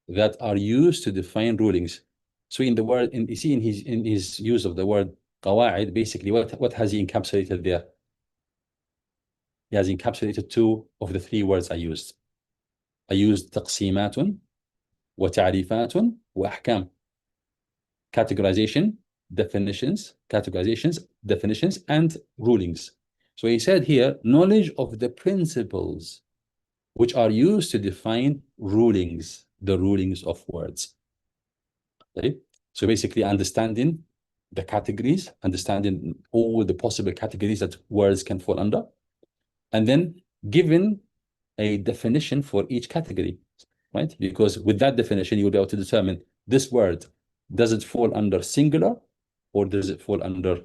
that are used to define rulings. So in the word, you see in his use of the word qawa'id, basically what has he encapsulated there? He has encapsulated two of the three words I used. I used taqsimatun wa ta'rifatun wa ahkam. Categorization, definitions, and rulings. So he said here, knowledge of the principles which are used to define rulings, the rulings of words. Okay? So basically understanding the categories, understanding all the possible categories that words can fall under, and then giving a definition for each category, right? Because with that definition, you will be able to determine this word, does it fall under singular, or does it fall under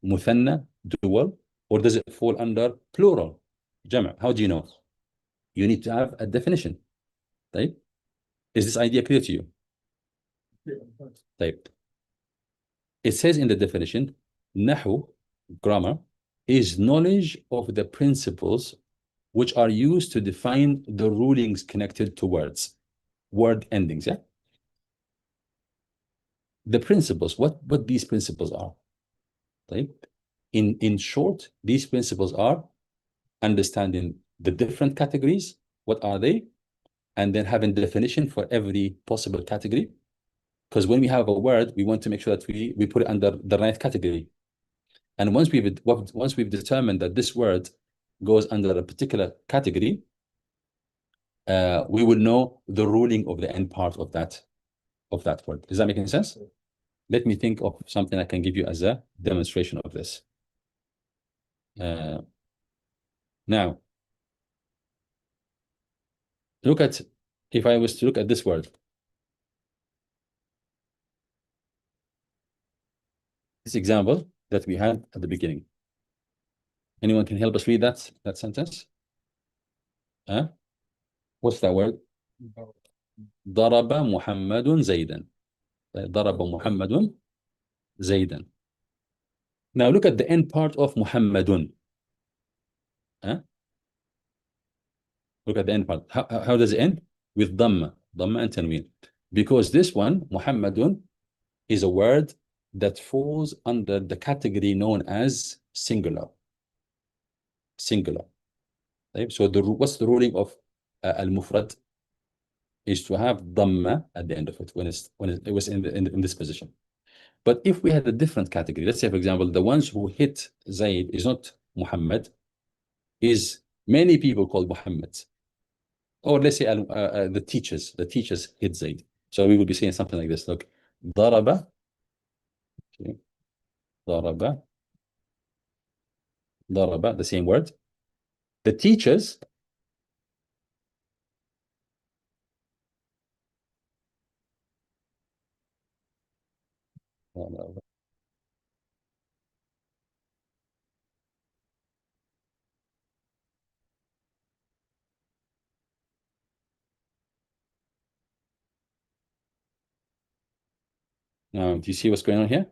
muthanna, dual, or does it fall under plural, jama'? How do you know? You need to have a definition, right? Is this idea clear to you? Right. It says in the definition, Nahw, grammar, is knowledge of the principles which are used to define the rulings connected to words, word endings, yeah? The principles, what these principles are, right? In short, these principles are understanding the different categories, what are they? And then having definition for every possible category. Because when we have a word, we want to make sure that we put it under the right category. And once we've determined that this word goes under a particular category, we will know the ruling of the end part of that word. Does that make any sense? Let me think of something I can give you as a demonstration of this. Now, if I was to look at this word, this example that we had at the beginning. Anyone can help us read that sentence? What's that word? ضرب محمد زيدا. ضرب محمد زيدا. Now look at the end part of محمد. Look at the end part. How does it end? With dhamma and tanween. Because this one, محمد, is a word that falls under the category known as singular. Singular. So what's the ruling of al-mufrad? is to have dhamma at the end of it when it was in this position. But if we had a different category, let's say, for example, the ones who hit Zayd is not Muhammad, is many people called Muhammad. Or let's say the teachers hit Zayd. So we will be saying something like this. Look, ضرب, okay. ضرب, ضرب, the same word. The teachers, now, do you see what's going on here?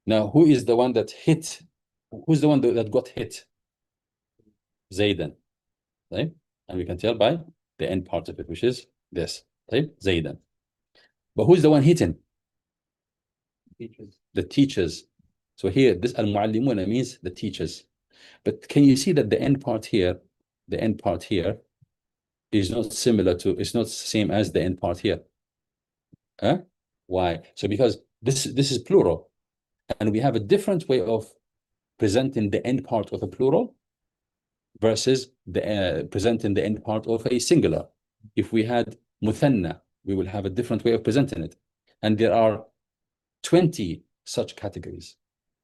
Now, who is the one that hit? Who's the one that got hit? Zaydan, right? And we can tell by the end part of it, which is this, right? Zaydan. But who's the one hitting? The teachers. So here, this al-muallimuna means the teachers. But can you see that the end part here is not similar to, it's not the same as the end part here? Huh? Why? So because this is plural, and we have a different way of presenting the end part of a plural versus the presenting the end part of a singular. If we had muthanna, we will have a different way of presenting it. And there are 20 such categories.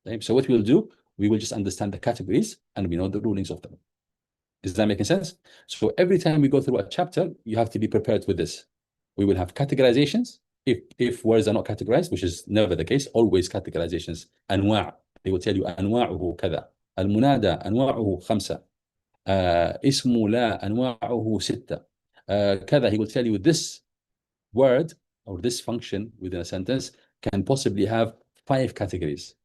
Right? So what we'll do, we will just understand the categories and we know the rulings of them. Is that making sense? So every time we go through a chapter, you have to be prepared with this. We will have categorizations. If words are not categorized, which is never the case, always categorizations. Anwa', they will tell you anwa'uhu kada. Al-munada anwa'uhu khamsa. Ismu la anwa'uhu sitta. Kada, he will tell you this word or this function within a sentence can possibly have 5 categories.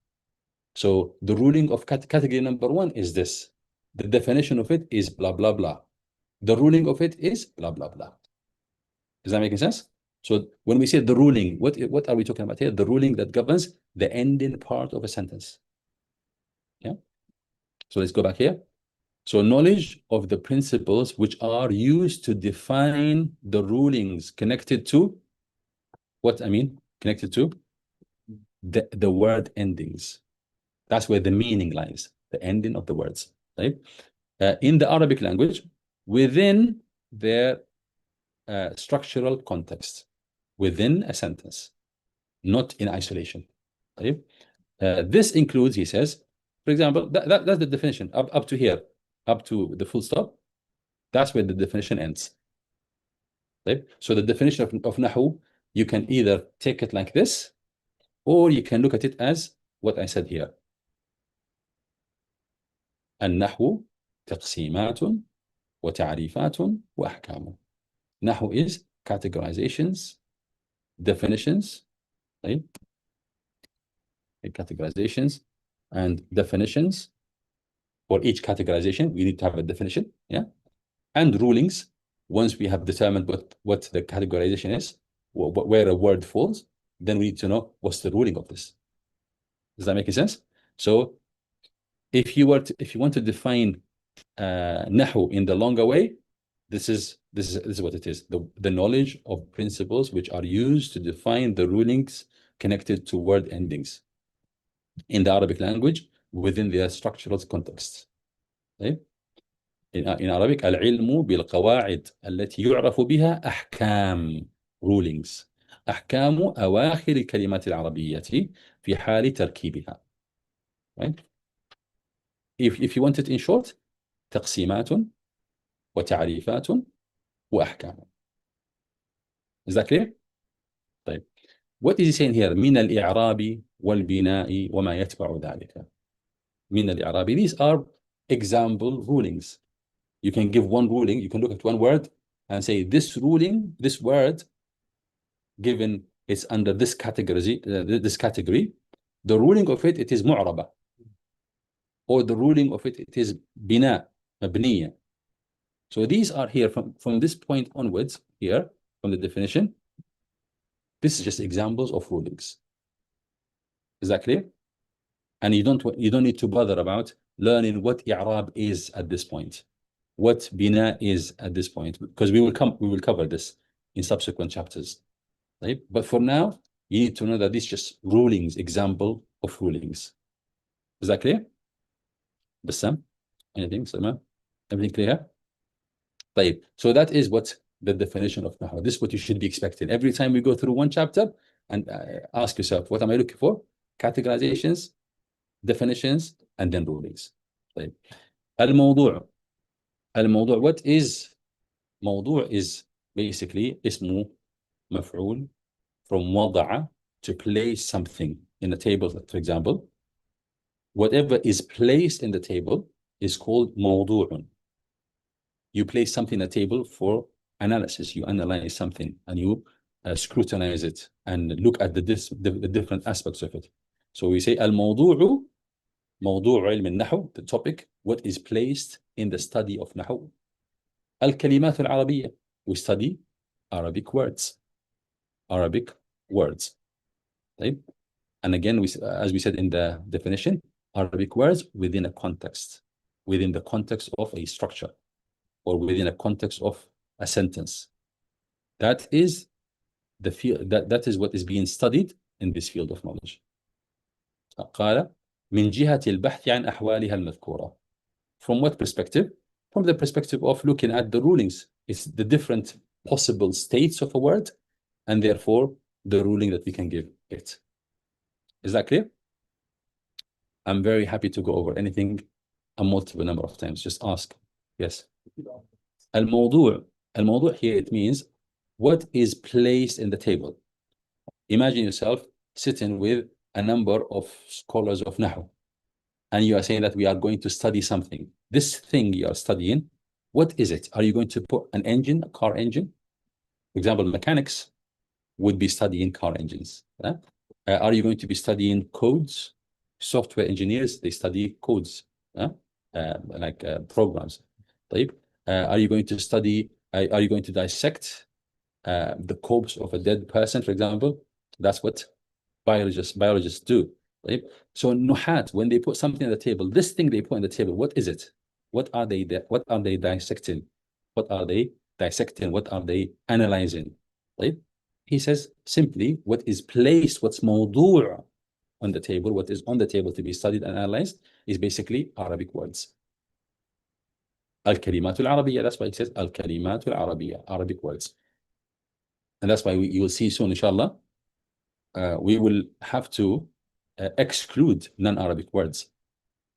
So the ruling of category number 1 is this. The definition of it is blah, blah, blah. The ruling of it is blah, blah, blah. Is that making sense? So when we say the ruling, what are we talking about here? The ruling that governs the ending part of a sentence. Yeah. So let's go back here. So knowledge of the principles which are used to define the rulings connected to what I mean, connected to the word endings. That's where the meaning lies, the ending of the words, right? In the Arabic language, within their structural context, within a sentence, not in isolation. Right? This includes, he says, for example, that's the definition up to here, up to the full stop. That's where the definition ends. Right? So the definition of Nahw, you can either take it like this, or you can look at it as what I said here. النحو تقسيمات وتعريفات وأحكام. Nahw is categorizations, definitions, right? Categorizations and definitions. For each categorization, we need to have a definition, yeah? And rulings. Once we have determined what the categorization is, where a word falls, then we need to know what's the ruling of this. Does that make sense? So if you want to define Nahw in the longer way, this is what it is. The knowledge of principles which are used to define the rulings connected to word endings in the Arabic language within their structural context. Okay? In Arabic, العلم بالقواعد التي يعرف بها أحكام, rulings. أحكام أواخر الكلمات العربية في حال تركيبها. Right? If you want it in short, تقسيمات وتعريفات وأحكام. Is that clear? طيب. What is he saying here? من الإعراب والبناء وما يتبع ذلك. من الإعراب. These are example rulings. You can give one ruling. You can look at one word and say this ruling, this word, given it's under this category, the ruling of it is mu'raba. Or the ruling of it is bina, mabniya. So these are here from this point onwards, here, from the definition. This is just examples of rulings. Is that clear? And you don't need to bother about learning what i'rab is at this point. what bina is at this point, because we will cover this in subsequent chapters, right? But for now, you need to know that these just rulings, example of rulings. Is that clear? Bassam? Anything, Salman? Everything clear? طيب. So that is what the definition of Nahw. This is what you should be expecting. Every time we go through one chapter, and ask yourself, what am I looking for? Categorizations, definitions, and then rulings. طيب. الموضوع. What is موضوع? Is basically اسمه مفعول from وضع, to place something in a table, for example. Whatever is placed in the table is called موضوع. You place something in a table for analysis. You analyze something and you scrutinize it and look at the different aspects of it. So we say الموضوع, موضوع علم النحو, the topic, what is placed in the study of نحو. الكلمات العربية, we study Arabic words. Arabic words. Right? And again, as we said in the definition, Arabic words within a context, within the context of a structure, or within a context of a sentence. That is the field, that is what is being studied in this field of knowledge. قال من جهة البحث عن أحوالها المذكورة. From what perspective? From the perspective of looking at the rulings. It's the different possible states of a word, and therefore the ruling that we can give it. Is that clear? I'm very happy to go over anything a multiple number of times. Just ask. Yes. الموضوع. الموضوع here, it means what is placed in the table. Imagine yourself sitting with a number of scholars of Nahw, and you are saying that we are going to study something. This thing you are studying, what is it? Are you going to put an engine, a car engine? For example, mechanics would be studying car engines. Are you going to be studying codes? Software engineers, they study codes, like programs. Are you going to study, are you going to dissect the corpse of a dead person, for example? That's what biologists do. Right? So nuhat, when they put something on the table, this thing they put on the table, what is it? What are they dissecting? What are they dissecting? What are they analyzing? Right? He says simply what is placed, what's mawdu' on the table, what is on the table to be studied and analyzed, is basically Arabic words. Al-Kalimat al-Arabiyyah, that's why it says Al-Kalimat al-Arabiyyah, Arabic words. And that's why you will see soon, inshallah, we will have to exclude non-Arabic words.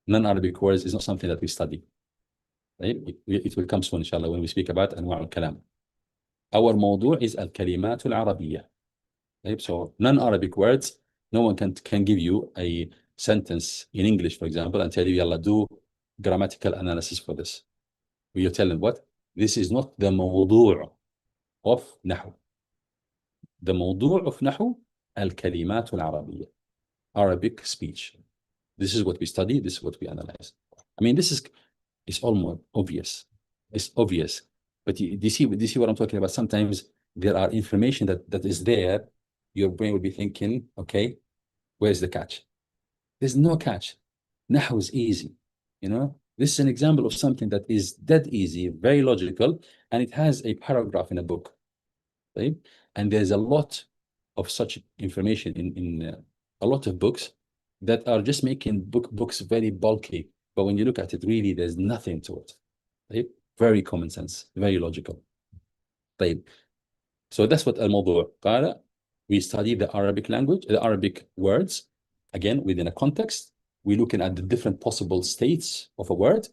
Non-Arabic words is not something that we study. Right? It will come soon, inshallah, when we speak about Anwa' al-Kalam. Our mawdu' is Al-Kalimat al-Arabiyyah. Right? So non-Arabic words, no one can give you a sentence in English, for example, and tell you, yalla, do grammatical analysis for this. You tell them what? This is not the mawdu' of Nahw. The mawdu' of Nahw, Al-Kalimat al-Arabiyyah, Arabic speech. This is what we study, this is what we analyze. I mean, it's almost obvious. It's obvious. But do you see what I'm talking about? Sometimes there are information that is there. Your brain will be thinking, okay, where's the catch? There's no catch. Nahw is easy. This is an example of something that is dead easy, very logical, and it has a paragraph in a book. Right? And there's a lot of such information in a lot of books that are just making books very bulky. But when you look at it, really, there's nothing to it. Right? Very common sense, very logical. طيب. So that's what al-mawdu'. قال, we study the Arabic language, the Arabic words, again, within a context. We're looking at the different possible states of a word,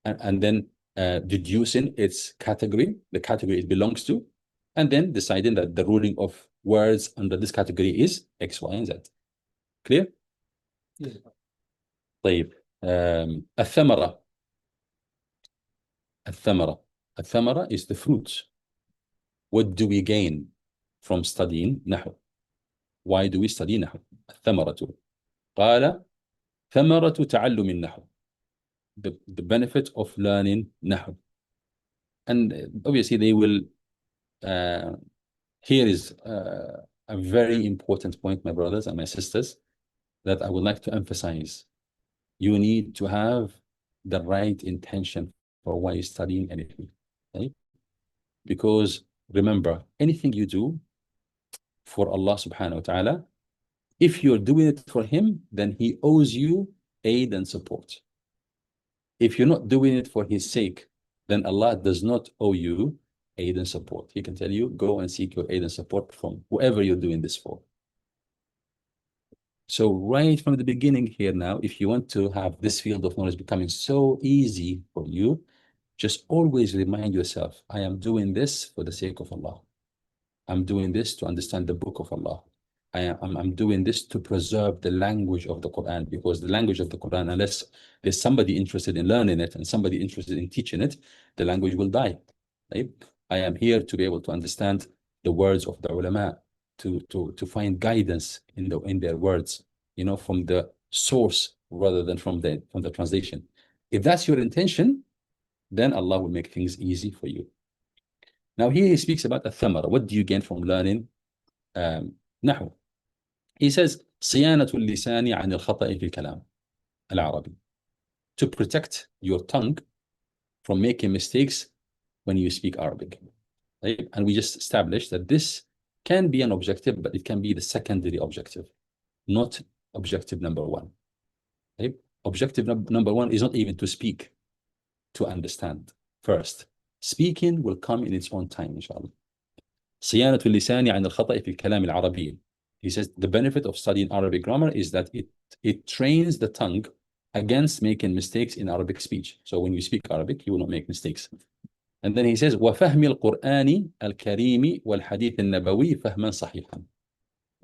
and then deducing its category, the category it belongs to, and then deciding that the ruling of words under this category is X, Y, and Z. Clear? Yes. طيب. الثمرة. الثمرة is the fruit. What do we gain from studying Nahw? Why do we study Nahw? الثمرة. قال ثمرة تعلم النحو. The benefit of learning Nahw. And obviously they will, here is a very important point, my brothers and my sisters, that I would like to emphasize. You need to have the right intention or why you're studying anything. Okay? Because remember, anything you do for Allah subhanahu wa ta'ala, if you're doing it for Him, then He owes you aid and support. If you're not doing it for His sake, then Allah does not owe you aid and support. He can tell you, go and seek your aid and support from whoever you're doing this for. So right from the beginning here now, if you want to have this field of knowledge becoming so easy for you, just always remind yourself, I am doing this for the sake of Allah. I'm doing this to understand the book of Allah. I'm doing this to preserve the language of the Quran, because the language of the Quran, unless there's somebody interested in learning it and somebody interested in teaching it, the language will die. Right? I am here to be able to understand the words of the ulama, to find guidance in their words, from the source rather than from the translation. If that's your intention, then Allah will make things easy for you. Now here he speaks about الثمرة. What do you gain from learning نحو? He says صيانة اللسان عن الخطأ في الكلام العربي. To protect your tongue from making mistakes when you speak Arabic. Right? And we just established that this can be an objective, but it can be the secondary objective, not objective number one. Right? Objective number one is not even to speak, to understand first. Speaking will come in its own time, inshallah. صيانة اللسان عن الخطأ في الكلام العربي. He says the benefit of studying Arabic grammar is that it trains the tongue against making mistakes in Arabic speech. So when you speak Arabic, you will not make mistakes. And then he says وفهم القرآن الكريم والحديث النبوي فهما صحيحا.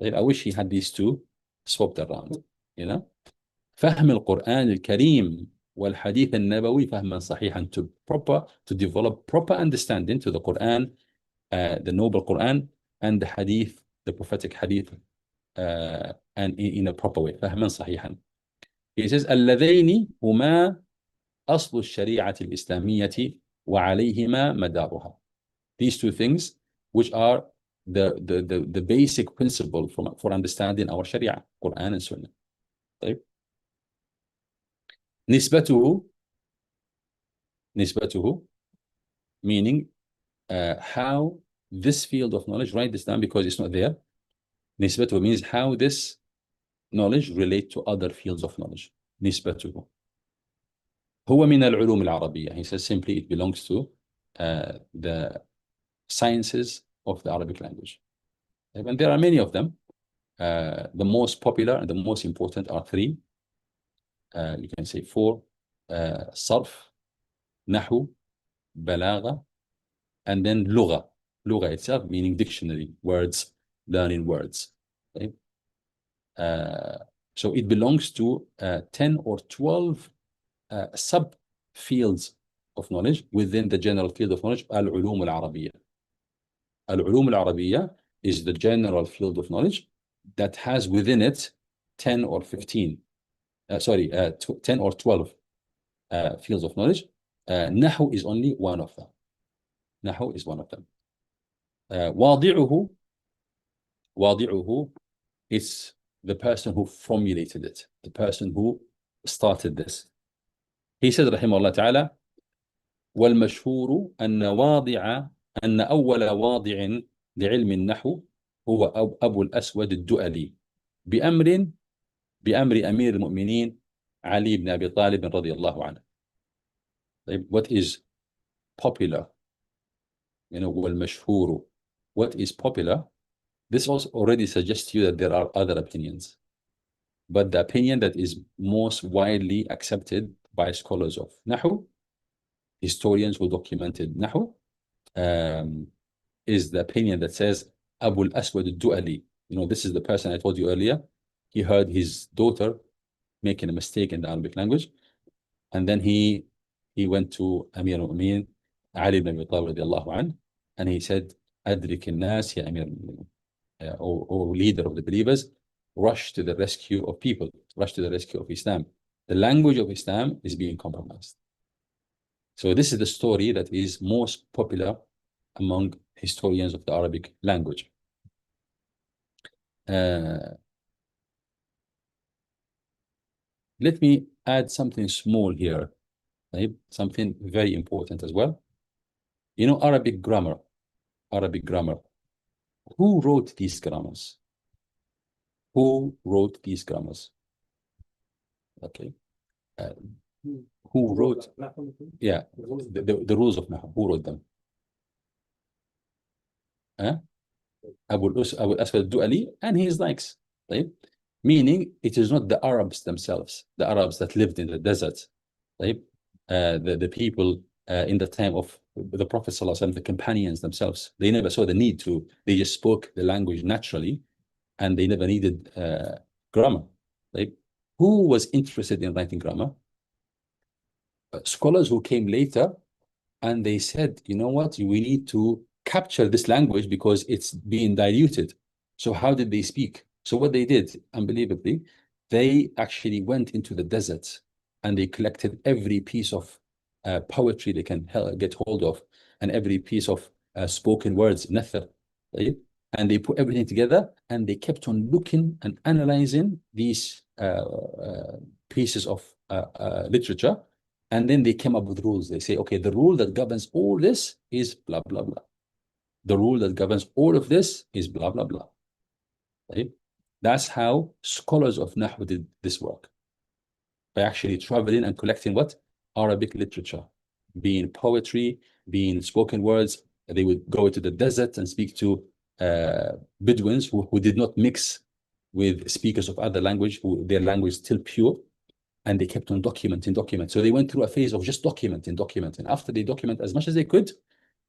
I wish he had these two swapped around, فهم القرآن الكريم والحديث النبوي فهما صحيحا, to develop proper understanding to the Quran, the noble Quran, and the hadith, the prophetic hadith, and in a proper way. فهما صحيحا. He says اللذين هما أصل الشريعة الإسلامية وعليهما مدارها. These two things, which are the basic principle for understanding our Sharia, Quran and Sunnah. طيب. نسبته meaning how this field of knowledge, write this down because it's not there. نسبته means how this knowledge relate to other fields of knowledge. نسبته هو من العلوم العربية. He says simply it belongs to the sciences of the Arabic language. And there are many of them. The most popular and the most important are three. You can say four. صرف, نحو, بلاغة, and then لغة. لغة itself meaning dictionary, words, learning words. Okay? So it belongs to 10 or 12 sub-fields of knowledge within the general field of knowledge, Al-Ulum al-Arabiyyah. Al-Ulum al-Arabiyyah is the general field of knowledge that has within it 10 or 15, 10 or 12 fields of knowledge. Nahw is only one of them. Nahw is one of them. واضعه is the person who formulated it, the person who started this. He said رحمه الله تعالى والمشهور أن أول واضع لعلم النحو هو أبو الأسود الدؤلي بأمر أمير المؤمنين علي بن أبي طالب رضي الله عنه. What is popular, والمشهور, what is popular, this also already suggests to you that there are other opinions, but the opinion that is most widely accepted by scholars of Nahw, historians who documented Nahw, is the opinion that says Abu al-Aswad al-Du'ali. This is the person I told you earlier. He heard his daughter making a mistake in the Arabic language, and then he went to Amir al-Mu'minin Ali ibn Abi Talib radiallahu anhu, and he said, Adrik al-Nas ya Amir al-Mu'minin, or leader of the believers, rush to the rescue of people, rush to the rescue of Islam. The language of Islam is being compromised. So this is the story that is most popular among historians of the Arabic language. Let me add something small here. طيب, something very important as well. You know, Arabic grammar. Arabic grammar. Who wrote these grammars? Who wrote these grammars? Okay. Uh, who wrote? Yeah, the rules of Nahw. Who wrote them? Huh? Abu al-Aswad al-Du'ali and his likes. Right? Meaning, it is not the Arabs themselves, the Arabs that lived in the desert. Right? The people in the time of the Prophet ﷺ, the companions themselves, they never saw the need to. They just spoke the language naturally, and they never needed grammar. Right? Who was interested in writing grammar? Scholars who came later, and they said, you know what, we need to capture this language because it's being diluted. So how did they speak? So what they did, unbelievably, they actually went into the desert and they collected every piece of poetry they can get hold of, and every piece of spoken words, nathar, right? And they put everything together, and they kept on looking and analyzing these pieces of literature. And then they came up with rules. They say, okay, the rule that governs all this is blah, blah, blah. The rule that governs all of this is blah, blah, blah. Right? That's how scholars of Nahw did this work. By actually traveling and collecting what? Arabic literature, being poetry, being spoken words. They would go to the desert and speak to Bedouins who did not mix with speakers of other language, who their language is still pure. And they kept on documenting. So they went through a phase of just documenting. After they document as much as they could,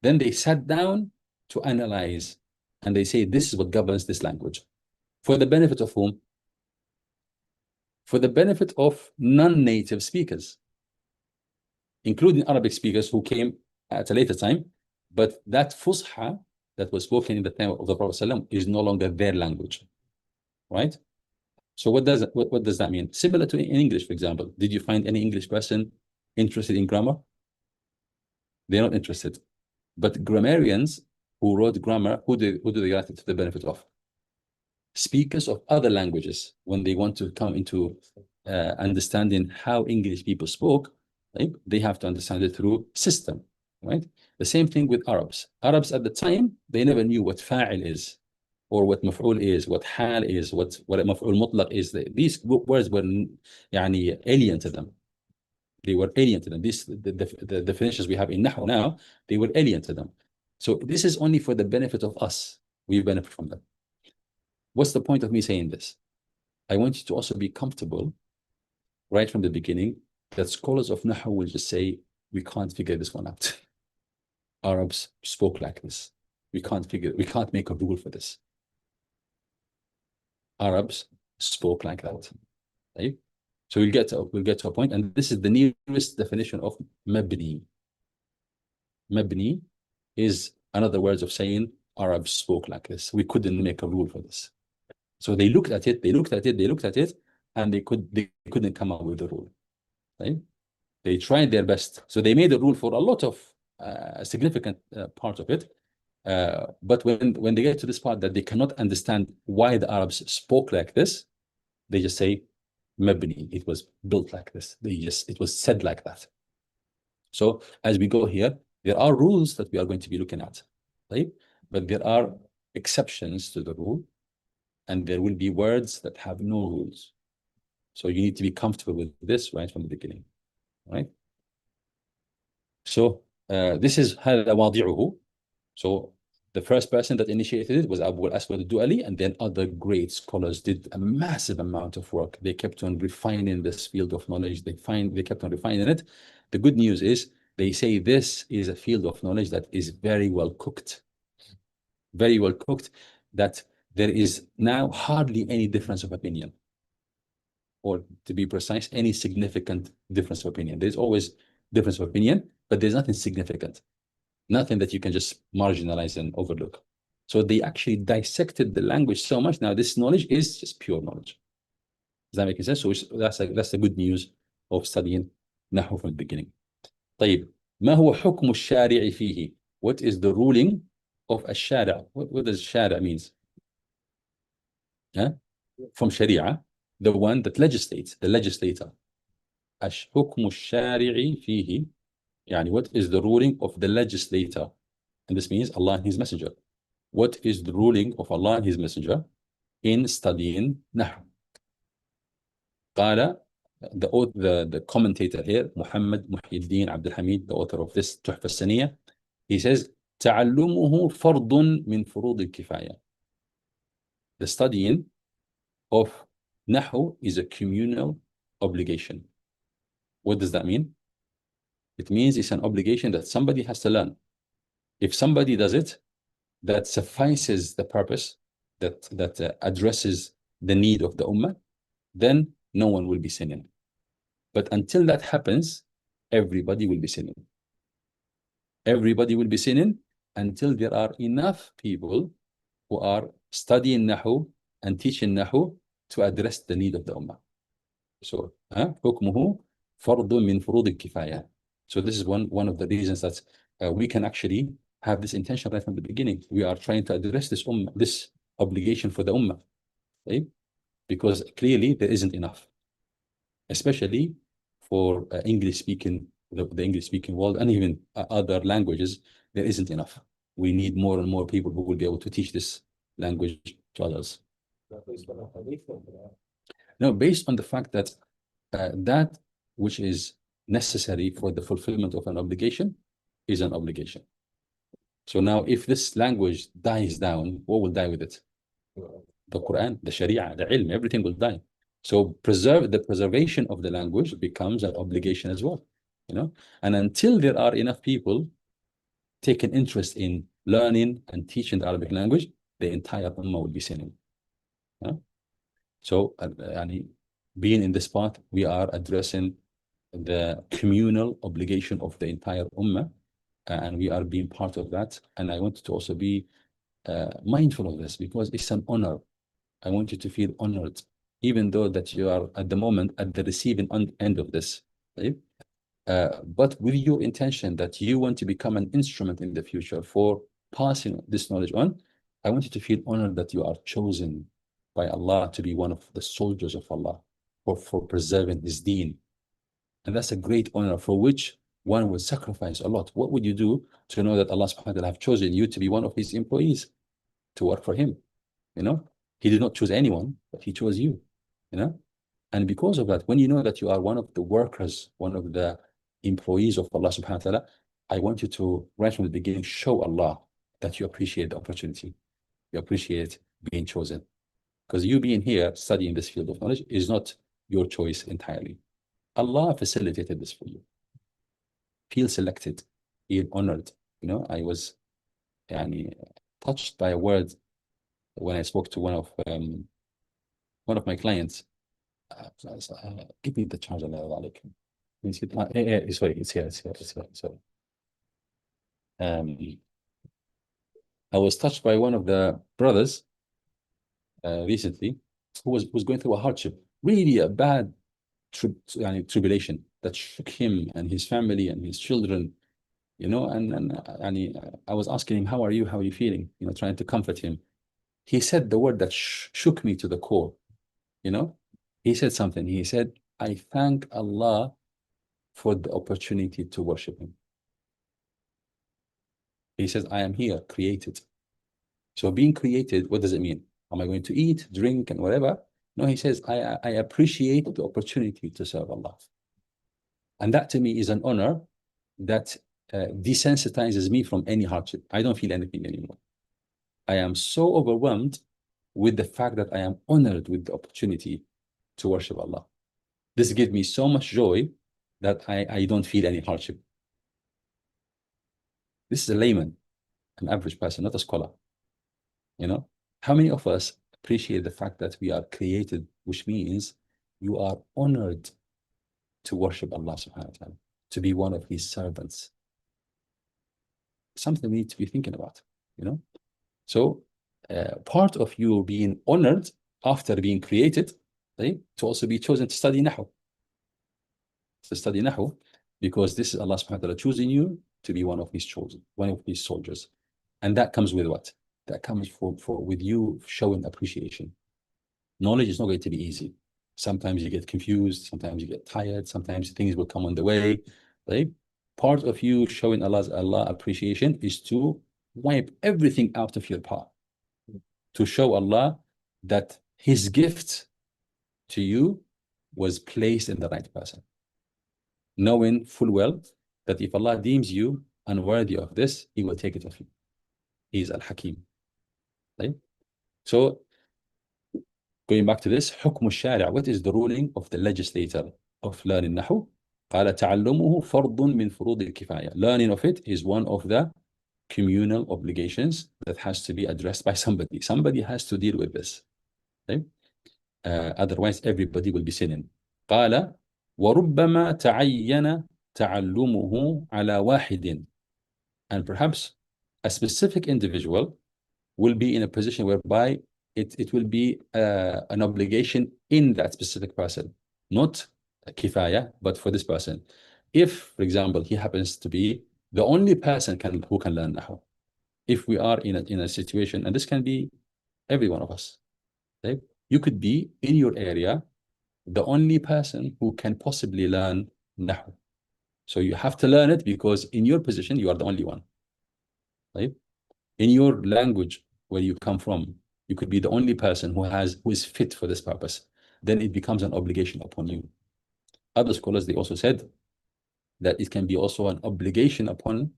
then they sat down to analyze. And they say, this is what governs this language. For the benefit of whom? For the benefit of non-native speakers, including Arabic speakers who came at a later time. But that Fusha that was spoken in the time of the Prophet ﷺ is no longer their language, right? So what does that mean? Similar to in English, for example. Did you find any English person interested in grammar? They're not interested. But grammarians who wrote grammar, who do they write it to the benefit of? Speakers of other languages, when they want to come into understanding how English people spoke, right? They have to understand it through system, right? The same thing with Arabs. Arabs at the time, they never knew what fa'il is, or what maf'ul is, what hal is, what maf'ul mutlaq is. These words were alien to them. They were alien to them. The definitions we have in Nahw now, they were alien to them. So this is only for the benefit of us. We benefit from them. What's the point of me saying this? I want you to also be comfortable right from the beginning that scholars of Nahw will just say, we can't figure this one out. Arabs spoke like this. We can't make a rule for this. Arabs spoke like that, right? So we'll get to a point, and this is the nearest definition of mabni. Mabni is another words of saying Arabs spoke like this. We couldn't make a rule for this. So they looked at it, and they couldn't come up with a rule, right? They tried their best. So they made a rule for a lot of significant part of it. But when they get to this part that they cannot understand why the Arabs spoke like this, they just say, mabni, it was built like this. It was said like that. So as we go here, there are rules that we are going to be looking at, right? But there are exceptions to the rule, and there will be words that have no rules. So you need to be comfortable with this right from the beginning, right? So this is هذا واضعه. So the first person that initiated it was Abu al-Aswad al-Du'ali, and then other great scholars did a massive amount of work. They kept on refining this field of knowledge. They kept on refining it. The good news is they say this is a field of knowledge that is very well cooked, that there is now hardly any difference of opinion, or to be precise, any significant difference of opinion. There's always difference of opinion, but there's nothing significant. Nothing that you can just marginalize and overlook. So they actually dissected the language so much. Now this knowledge is just pure knowledge. Does that make sense? So that's the good news of studying Nahw from the beginning. طيب, ما هو حكم الشارع فيه? What is the ruling of الشارع? What does الشارع means? From Sharia, the one that legislates, the legislator. حكم الشارع فيه, يعني what is the ruling of the legislator, and this means Allah and His Messenger. What is the ruling of Allah and His Messenger in studying Nahw? قال, the commentator here, Muhammad Muhyiddin Abdul Hamid, the author of this Tuhfat-us-Saniyyah, he says, تعلمه فرض من فروض الكفاية. The studying of Nahw is a communal obligation. What does that mean? It means it's an obligation that somebody has to learn. If somebody does it, that suffices the purpose, that addresses the need of the ummah, then no one will be sinning. But until that happens, everybody will be sinning. Everybody will be sinning until there are enough people who are studying Nahw and teaching Nahw to address the need of the ummah. So, حكمه فرض من فروض الكفاية. So this is one of the reasons that we can actually have this intention right from the beginning. We are trying to address this this obligation for the ummah, right? Because clearly there isn't enough, especially for English-speaking, the English-speaking world, and even other languages. There isn't enough. We need more and more people who will be able to teach this language to others. No, based on the fact that that which is necessary for the fulfillment of an obligation is an obligation. So now if this language dies down, what will die with it? The Quran, the Sharia, the ilm, everything will die. So the preservation of the language becomes an obligation as well, you know. And until there are enough people taking interest in learning and teaching the Arabic language, the entire ummah will be sinning. So being in this part, we are addressing the communal obligation of the entire ummah, and we are being part of that. And I want to also be mindful of this because it's an honor. I want you to feel honored, even though that you are at the moment at the receiving end of this, right? But with your intention that you want to become an instrument in the future for passing this knowledge on, I want you to feel honored that you are chosen by Allah to be one of the soldiers of Allah for preserving His deen. And that's a great honor for which one will sacrifice a lot. What would you do to know that Allah subhanahu wa ta'ala have chosen you to be one of His employees, to work for Him? You know, He did not choose anyone, but He chose you, you know? And because of that, when you know that you are one of the workers, one of the employees of Allah subhanahu wa ta'ala, I want you to, right from the beginning, show Allah that you appreciate the opportunity. You appreciate being chosen. Because you being here studying this field of knowledge is not your choice entirely. Allah facilitated this for you. Feel selected, feel honored. You know, I was touched by a word when I spoke to one of my clients. Give me the charger. Sorry, it's here. Sorry. I was touched by one of the brothers recently who was going through a hardship, really a bad tribulation that shook him and his family and his children, you know, and I was asking him, how are you feeling, you know, trying to comfort him. He said the word that shook me to the core, you know. He said something. He said, I thank Allah for the opportunity to worship Him. He says, I am here, created. So being created, what does it mean? Am I going to eat, drink, and whatever? No, he says, I appreciate the opportunity to serve Allah. And that to me is an honor that desensitizes me from any hardship. I don't feel anything anymore. I am so overwhelmed with the fact that I am honored with the opportunity to worship Allah. This gives me so much joy that I don't feel any hardship. This is a layman, an average person, not a scholar. You know, how many of us appreciate the fact that we are created, which means you are honored to worship Allah subhanahu wa ta'ala, to be one of His servants? Something we need to be thinking about, you know? So part of you being honored after being created, right, to also be chosen to study Nahw. To study Nahw, because this is Allah subhanahu wa ta'ala choosing you to be one of His chosen, one of His soldiers. And that comes with what? That comes with you showing appreciation. Knowledge is not going to be easy. Sometimes you get confused, sometimes you get tired, sometimes things will come on the way, right? Part of you showing Allah appreciation is to wipe everything out of your path, to show Allah that His gift to you was placed in the right person, knowing full well that if Allah deems you unworthy of this, He will take it off you. He is Al-Hakim, right? So going back to this, حكم الشارع, what is the ruling of the legislator of learning Nahw? قال تعلمه فرض من فروض الكفاية. Learning of it is one of the communal obligations that has to be addressed by somebody. Somebody has to deal with this, right? Otherwise everybody will be sinning. قال وربما تعين تعلمه على واحد, and perhaps a specific individual will be in a position whereby it will be an obligation in that specific person, not kifaya, but for this person. If, for example, he happens to be the only person who can learn Nahw, if we are in a situation, and this can be every one of us, right? You could be in your area the only person who can possibly learn Nahw. So you have to learn it because in your position, you are the only one, right? In your language where you come from, you could be the only person who is fit for this purpose. Then it becomes an obligation upon you. Other scholars, they also said that it can be also an obligation upon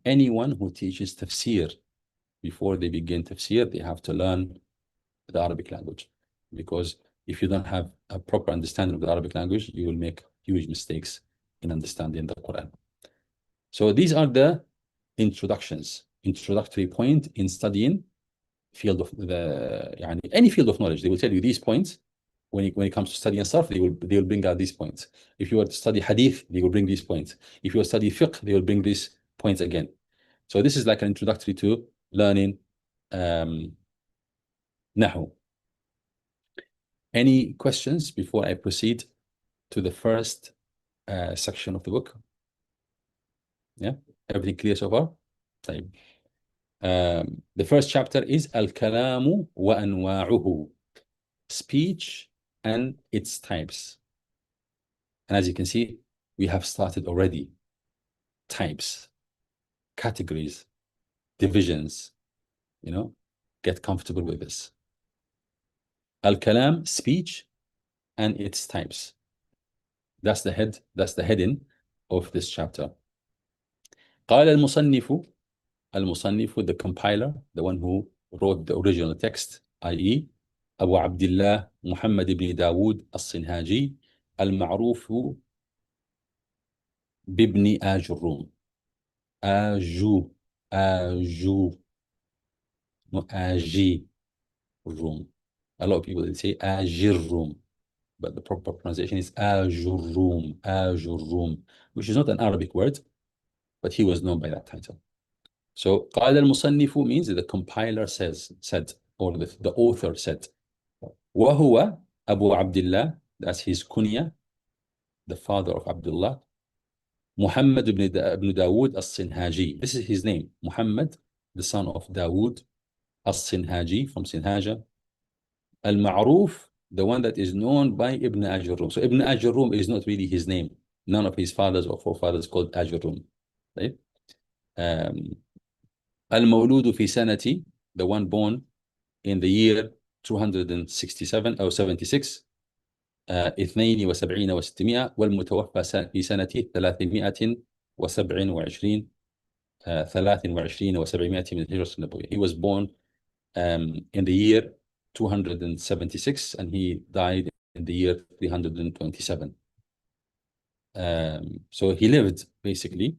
anyone who teaches tafsir. Before they begin tafsir, they have to learn the Arabic language, because if you don't have a proper understanding of the Arabic language, you will make huge mistakes in understanding the Quran. So these are the introductory point in studying field of any field of knowledge. They will tell you these points. When it comes to studying stuff, they will bring out these points. If you were to study hadith, they will bring these points. If you will study fiqh, they will bring these points again. So this is like an introductory to learning Nahw. Any questions before I proceed to the first section of the book? Yeah, everything clear so far? طيب. The first chapter is Al-Kalamu wa Anwa'uhu, speech and its types. And as you can see, we have started already. Types, categories, divisions, get comfortable with this. Al-Kalam, speech and its types. That's the heading of this chapter. قال المصنف, the compiler, the one who wrote the original text, i.e. أبو عبد الله محمد بن داود الصنهاجي المعروف بابن آجروم. آجو no Aji room. A lot of people they say Ajurum, but the proper pronunciation is Ajurum, which is not an Arabic word, but he was known by that title. So قال المصنف means that the compiler said, or the author said. وهو أبو عبد الله, that's his kunya, the father of Abdullah. Muhammad ibn Dawood as-Sinhaji, this is his name. Muhammad, the son of Dawood as-Sinhaji, from Sinhaja. Al-Ma'ruf, the one that is known by Ibn Ajurum. So Ibn Ajurum is not really his name. None of his fathers or forefathers called Ajurum, right? Al-Mawludu fi sanati, the one born in the year 267 or 76, 72 و600, والمتوفى في سنة 327 23 و700 من الهجرة النبوية. He was born in the year 276 and he died in the year 327. So he lived basically,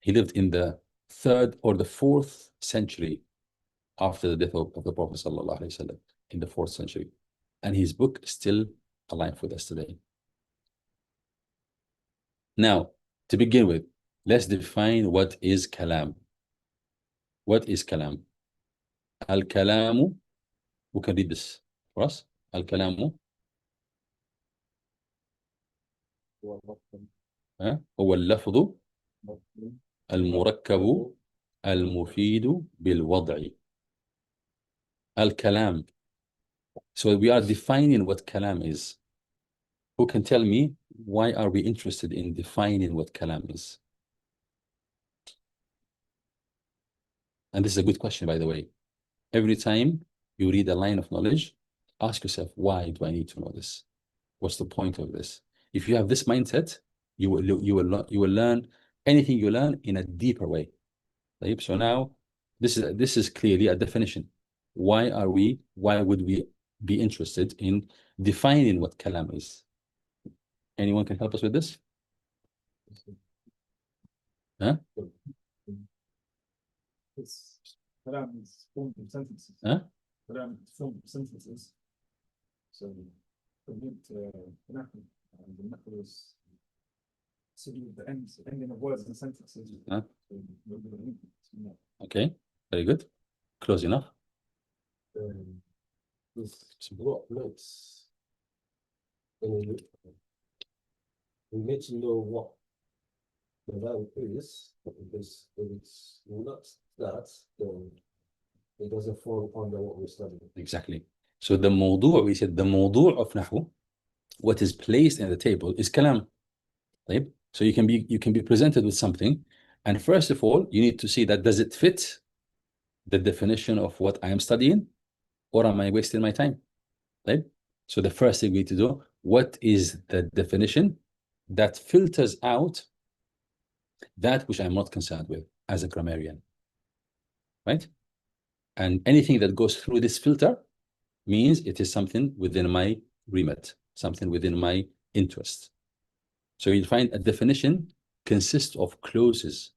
he lived in the 3rd or the 4th century after the death of the Prophet sallallahu alaihi wasallam, in the 4th century, and his book is still alive with us today. Now, to begin with, let's define what is kalam. What is kalam? Al-kalamu, who can read this for us? Al-kalamu هو اللفظ المركب المفيد بالوضع. Al-kalam, So we are defining what kalam is. Who can tell me why are we interested in defining what kalam is? And this is a good question, by the way. Every time you read a line of knowledge, ask yourself, why do I need to know this? What's the point of this? If you have this mindset, you will learn anything you learn in a deeper way. Right? So now this is clearly a definition. Why would we be interested in defining what kalam is? Anyone can help us with this? Huh? It's kalam is formed of sentences. Huh? Kalam is formed of sentences. So complete Nahw, and the Nahw is to do with the ending of words and sentences. Huh? So, Okay, very good. Close enough. With what makes we need to know what the value is, because if it's not that, then it doesn't fall under what we're studying. Exactly. So the mawdu', we said the mawdu' of Nahw, what is placed in the table is kalam. Right? So you can be presented with something, and first of all, you need to see that does it fit the definition of what I am studying, or am I wasting my time? Right? So the first thing we need to do, what is the definition that filters out that which I'm not concerned with as a grammarian? Right? And anything that goes through this filter means it is something within my remit, something within my interest. So you'll find a definition consists of clauses.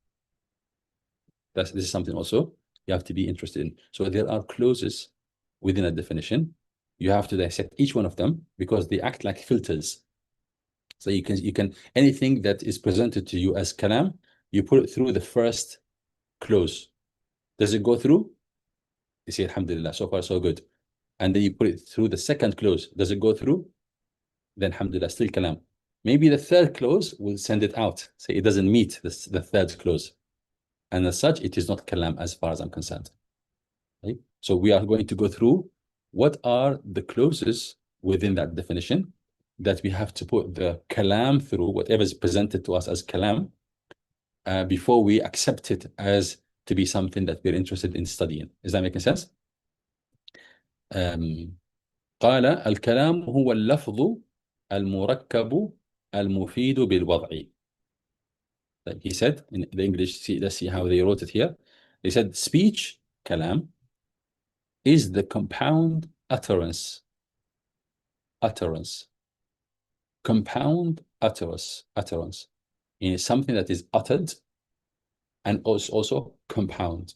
This is something also you have to be interested in. So there are clauses within a definition. You have to dissect each one of them because they act like filters. So you can anything that is presented to you as kalam, you put it through the first clause. Does it go through? You say, alhamdulillah, so far so good. And then you put it through the second clause. Does it go through? Then alhamdulillah, still kalam. Maybe the third clause will send it out. Say it doesn't meet the third clause. And as such, it is not kalam as far as I'm concerned. Right? So we are going to go through what are the clauses within that definition that we have to put the kalam through, whatever is presented to us as kalam, before we accept it as to be something that we're interested in studying. Is that making sense? قال الكلام هو اللفظ المركب المفيد بالوضع. Like he said in the English, let's see how they wrote it here. They said speech, kalam, is the compound utterance. Compound utterance. Is something that is uttered and also compound,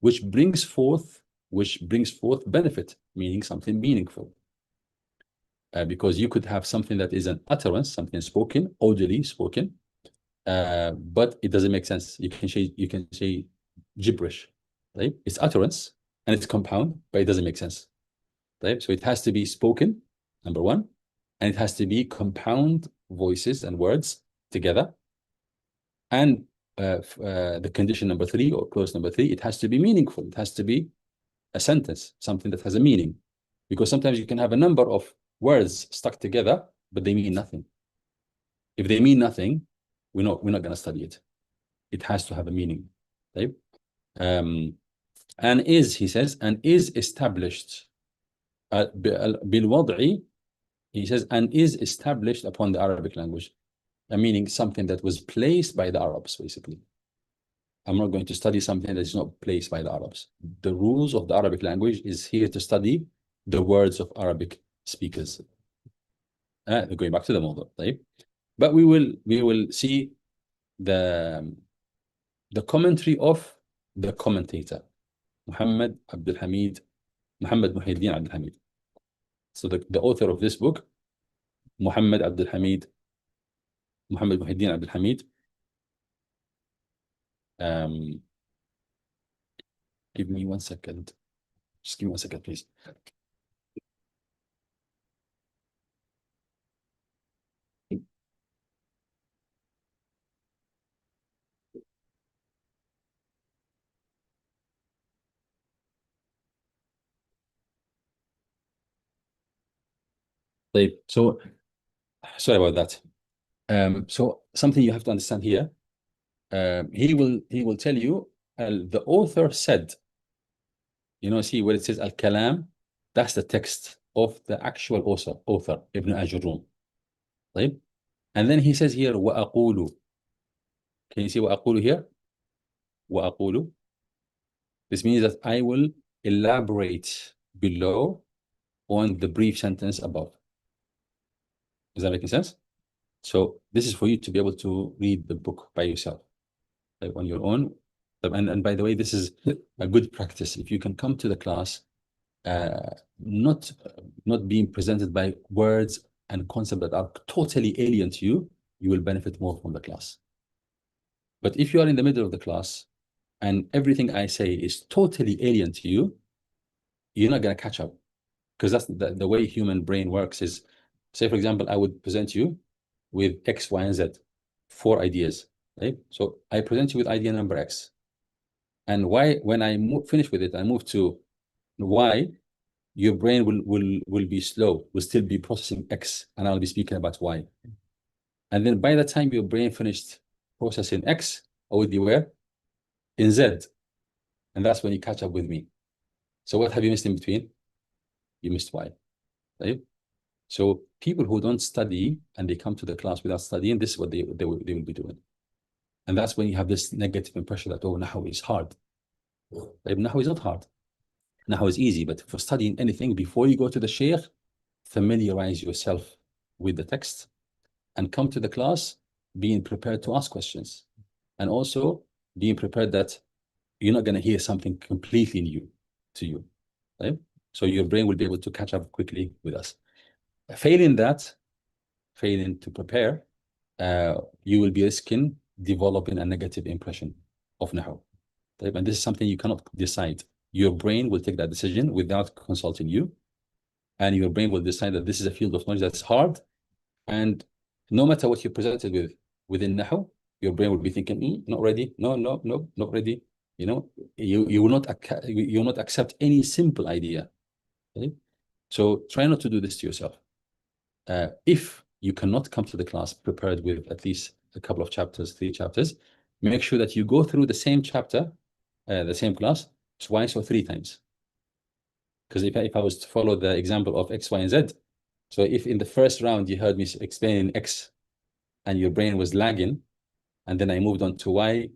which brings forth benefit, meaning something meaningful. Because you could have something that is an utterance, something spoken, audibly spoken, but it doesn't make sense. You can say gibberish, right? It's utterance and it's compound, but it doesn't make sense, right? So it has to be spoken, number one, and it has to be compound voices and words together. And the condition number three, or clause number three, it has to be meaningful. It has to be a sentence, something that has a meaning, because sometimes you can have a number of words stuck together, but they mean nothing. If they mean nothing, we're not going to study it. It has to have a meaning, right? And he says, and is established بالوضع, he says, and is established upon the Arabic language, meaning something that was placed by the Arabs, basically. I'm not going to study something that is not placed by the Arabs. The rules of the Arabic language is here to study the words of Arabic speakers. Going back to the model, right? But we will see the commentary of the commentator, Muhammad Muhyiddin Abdul Hamid. So the author of this book, Muhammad Muhyiddin Abdul Hamid. Give me 1 second. Just give me 1 second, please. طيب, so sorry about that. So something you have to understand here. He will tell you the author said. See where it says al-kalam, that's the text of the actual author Ibn Ajurum. طيب. And then he says here وأقول. Can you see وأقول here? وأقول. This means that I will elaborate below on the brief sentence above. Is that making sense? So this is for you to be able to read the book by yourself, like on your own. And by the way, this is a good practice. If you can come to the class, not being presented by words and concepts that are totally alien to you, you will benefit more from the class. But if you are in the middle of the class and everything I say is totally alien to you, you're not going to catch up. Because that's the way human brain works is, say, for example, I would present you with X, Y, and Z, 4 ideas, right? So I present you with idea number X. And Y, when I finish with it, I move to Y, your brain will be slow, will still be processing X, and I'll be speaking about Y. And then by the time your brain finished processing X, I would be where? In Z. And that's when you catch up with me. So what have you missed in between? You missed Y, right? So people who don't study and they come to the class without studying, this is what they will be doing. And that's when you have this negative impression that, oh, Nahw is hard. Nahw is not hard. Nahw is easy, but for studying anything, before you go to the Shaykh, familiarize yourself with the text and come to the class being prepared to ask questions. And also being prepared that you're not going to hear something completely new to you, right? So your brain will be able to catch up quickly with us. Failing to prepare, you will be risking developing a negative impression of Nahw. And this is something you cannot decide. Your brain will take that decision without consulting you. And your brain will decide that this is a field of knowledge that's hard. And no matter what you're presented with within Nahw, your brain will be thinking, not ready. No, not ready. You will not accept any simple idea. Okay? So try not to do this to yourself. If you cannot come to the class prepared with at least a couple of chapters, 3 chapters, make sure that you go through the same chapter, the same class, twice or 3 times. Because if I was to follow the example of X, Y, and Z, so if in the first round you heard me explaining X and your brain was lagging, and then I moved on to Y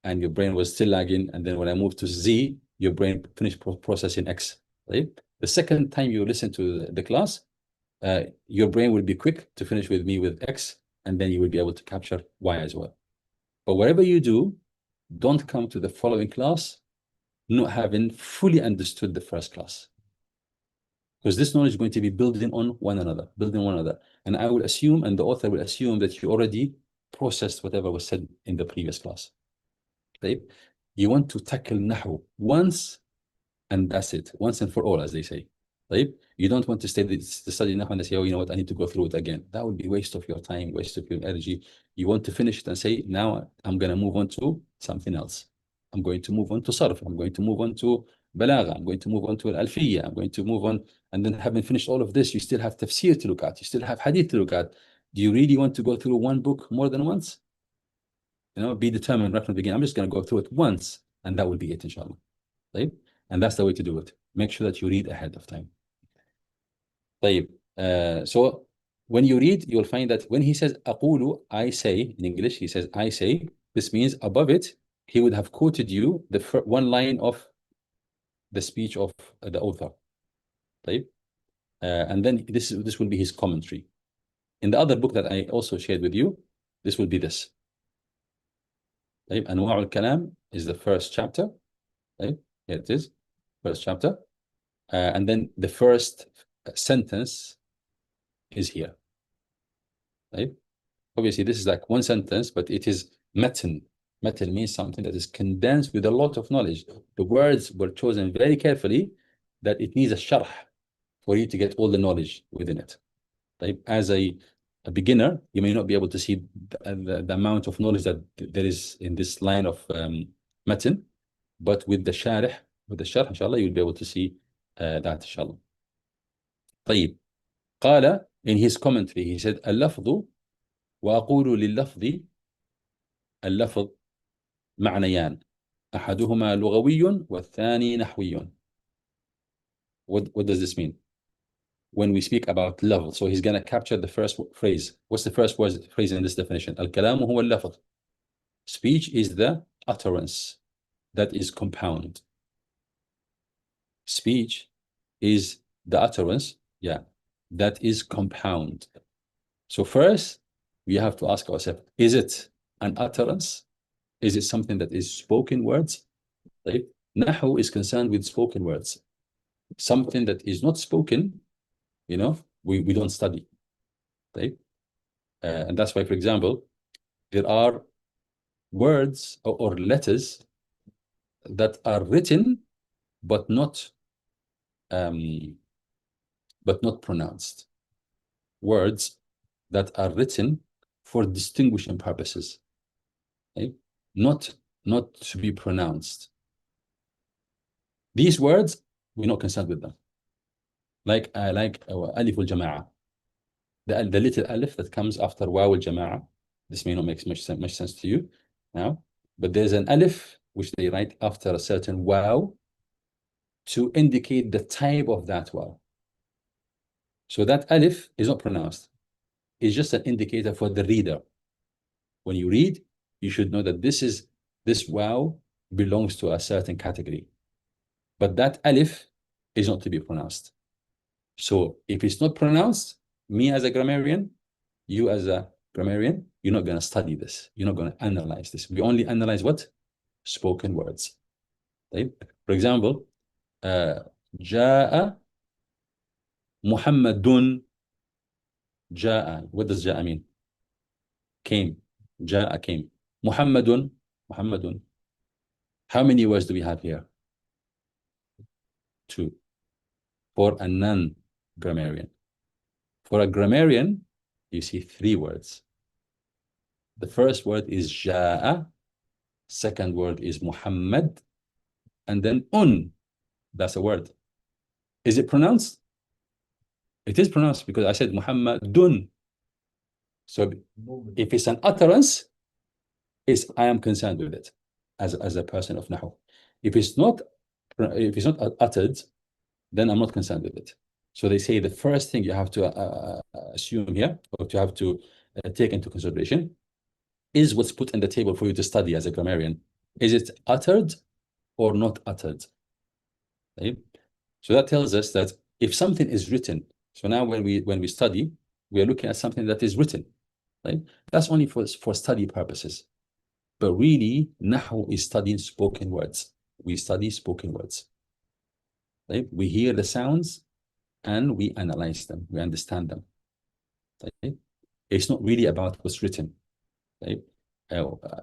and your brain was still lagging, and then when I moved to Z, your brain finished processing X, right? The second time you listen to the class, your brain will be quick to finish with me with X, and then you will be able to capture Y as well. But whatever you do, don't come to the following class not having fully understood the first class. Because this knowledge is going to be building on one another. And I will assume, and the author will assume, that you already processed whatever was said in the previous class. Right? You want to tackle Nahw once, and that's it. Once and for all, as they say. Right? You don't want to study Nahw and say, oh, you know what, I need to go through it again. That would be waste of your time, waste of your energy. You want to finish it and say, now I'm going to move on to something else. I'm going to move on to Sarf. I'm going to move on to Balagha. I'm going to move on to Al-Alfiyyah. I'm going to move on. And then having finished all of this, you still have tafsir to look at. You still have hadith to look at. Do you really want to go through one book more than once? Be determined right from the beginning. I'm just going to go through it once, and that will be it, inshallah. Right? And that's the way to do it. Make sure that you read ahead of time. So when you read, you'll find that when he says أقول, I say, in English, he says I say, this means above it, he would have quoted you the one line of the speech of the author. And then this will be his commentary. In the other book that I also shared with you, this will be this. Anwa' al-Kalam is the first chapter. Here it is, first chapter. And then the first sentence is here. Obviously, this is like one sentence, but it is matan. Matan means something that is condensed with a lot of knowledge. The words were chosen very carefully, that it needs a sharh for you to get all the knowledge within it. As a beginner, you may not be able to see the amount of knowledge that there is in this line of matan, but with the sharh, inshallah, you'll be able to see that, inshallah. طيب. قال, in his commentary, he said, اللفظ وأقول لللفظ اللفظ معنيان أحدهما لغوي والثاني نحوي. What does this mean? When we speak about lafz, so he's going to capture the first phrase. What's the first phrase in this definition? الكلام هو اللفظ. Speech is the utterance that is compound. Speech is the utterance, yeah, that is compound. So first, we have to ask ourselves, is it an utterance? Is it something that is spoken words? Right? Nahw is concerned with spoken words. Something that is not spoken, you know, we don't study. Right? And that's why, for example, there are words or letters that are written but not pronounced. Words that are written for distinguishing purposes, right? Not to be pronounced. These words, we're not concerned with them. Like alif al-jama'a, the little alif that comes after waw al-jama'a. This may not make much sense to you now, but there's an alif which they write after a certain waw to indicate the type of that waw. So that alif is not pronounced. It's just an indicator for the reader. When you read, you should know that this waw belongs to a certain category. But that alif is not to be pronounced. So if it's not pronounced, me as a grammarian, you as a grammarian, you're not going to study this. You're not going to analyze this. We only analyze what? Spoken words. Right? For example, جاء محمد. جاء. What does جاء mean? Came. جاء came. محمد. محمد. How many words do we have here? 2. For a non-grammarian. For a grammarian, you see 3 words. The first word is جاء. Second word is Muhammad. And then that's a word. Is it pronounced? It is pronounced because I said Muhammadun. So if it's an utterance, I am concerned with it as a person of Nahw. If it's not uttered, then I'm not concerned with it. So they say the first thing you have to assume here, or you have to take into consideration, is what's put on the table for you to study as a grammarian. Is it uttered or not uttered? Right? So that tells us that if something is written, so now when we study, we are looking at something that is written, right? That's only for study purposes. But really, Nahw is studying spoken words. We study spoken words. Right? We hear the sounds and we analyze them. We understand them. Right? It's not really about what's written. Right?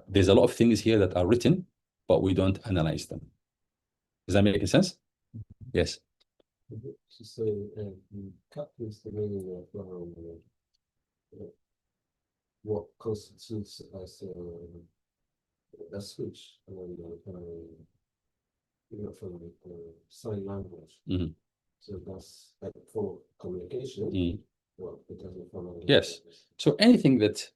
There's a lot of things here that are written, but we don't analyze them. Does that make sense? Yes. To say, you captures the meaning of what constitutes as a switch, and from sign language. Mm-hmm. So that's like for communication. Mm-hmm. Well, it doesn't follow. Yes. So anything that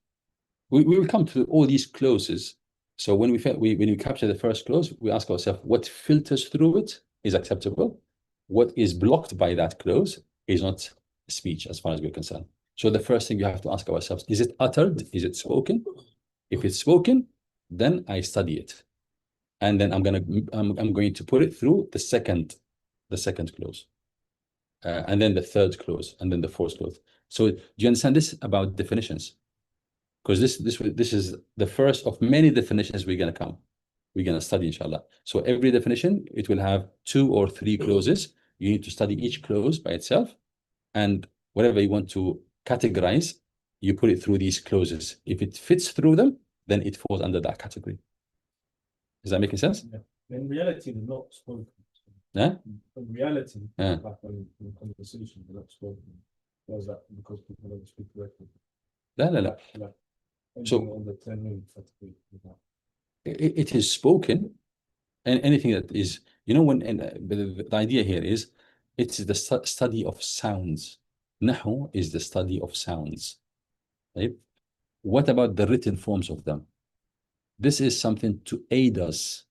we will come to all these clauses. So when we capture the first clause, we ask ourselves what filters through it is acceptable. What is blocked by that clause is not speech as far as we're concerned. So the first thing you have to ask ourselves, is it uttered? Is it spoken? If it's spoken, then I study it. And then I'm going to put it through the second clause. And then the third clause, and then the fourth clause. So do you understand this about definitions? Because this is the first of many definitions we're going to study, inshallah. So every definition, it will have 2 or 3 clauses. You need to study each clause by itself, and whatever you want to categorize, you put it through these clauses. If it fits through them, then it falls under that category. Is that making sense? Yeah. In reality, they're not spoken. Yeah? In reality, Yeah. like in conversation, they're not spoken. Why is that? Because people don't speak correctly. No. So on the 10 minutes, it is spoken, and anything that is, when the idea here is, it's the study of sounds. Nahw is the study of sounds. Right? What about the written forms of them? This is something to aid us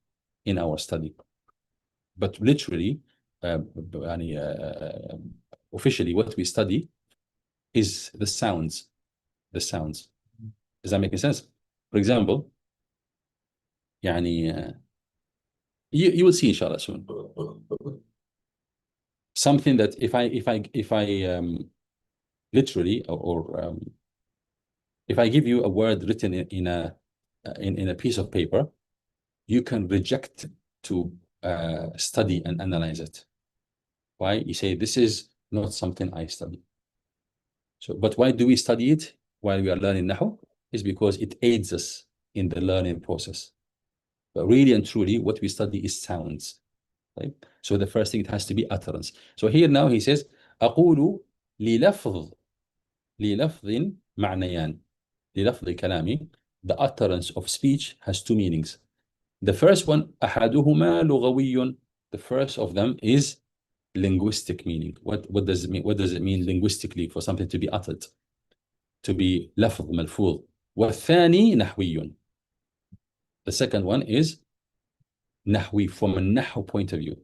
in our study. But literally, officially, what we study is the sounds. The sounds. Does that make sense? For example, you will see inshallah soon. Something that if I literally or if I give you a word written in a piece of paper, you can reject to study and analyze it. Why? You say this is not something I study. So, but why do we study it while we are learning Nahw? Is because it aids us in the learning process. But really and truly, what we study is sounds. Right? So the first thing, it has to be utterance. So here now he says, أقول للفظ معنيان. للفظ كلامي. The utterance of speech has two meanings. The first one, أحدهما لغوي. The first of them is linguistic meaning. What does it mean? What does it mean linguistically for something to be uttered? To be لفظ ملفوظ. والثاني نحوي. The second one is Nahwi from a Nahw point of view.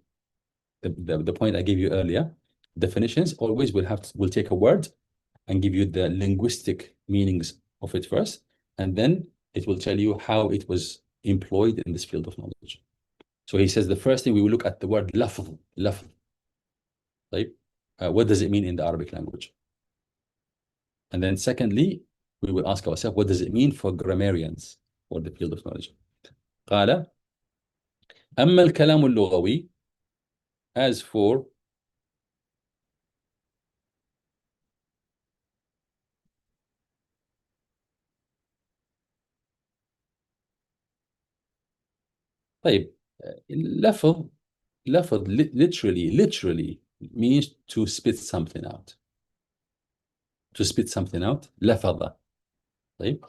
The point I gave you earlier, definitions always will take a word and give you the linguistic meanings of it first, and then it will tell you how it was employed in this field of knowledge. So he says the first thing we will look at the word lafz. Right? What does it mean in the Arabic language? And then secondly, we will ask ourselves, what does it mean for grammarians or the field of knowledge? قال أما الكلام اللغوي, as for طيب لفظ literally means to spit something out. To spit something out, لفظ. طيب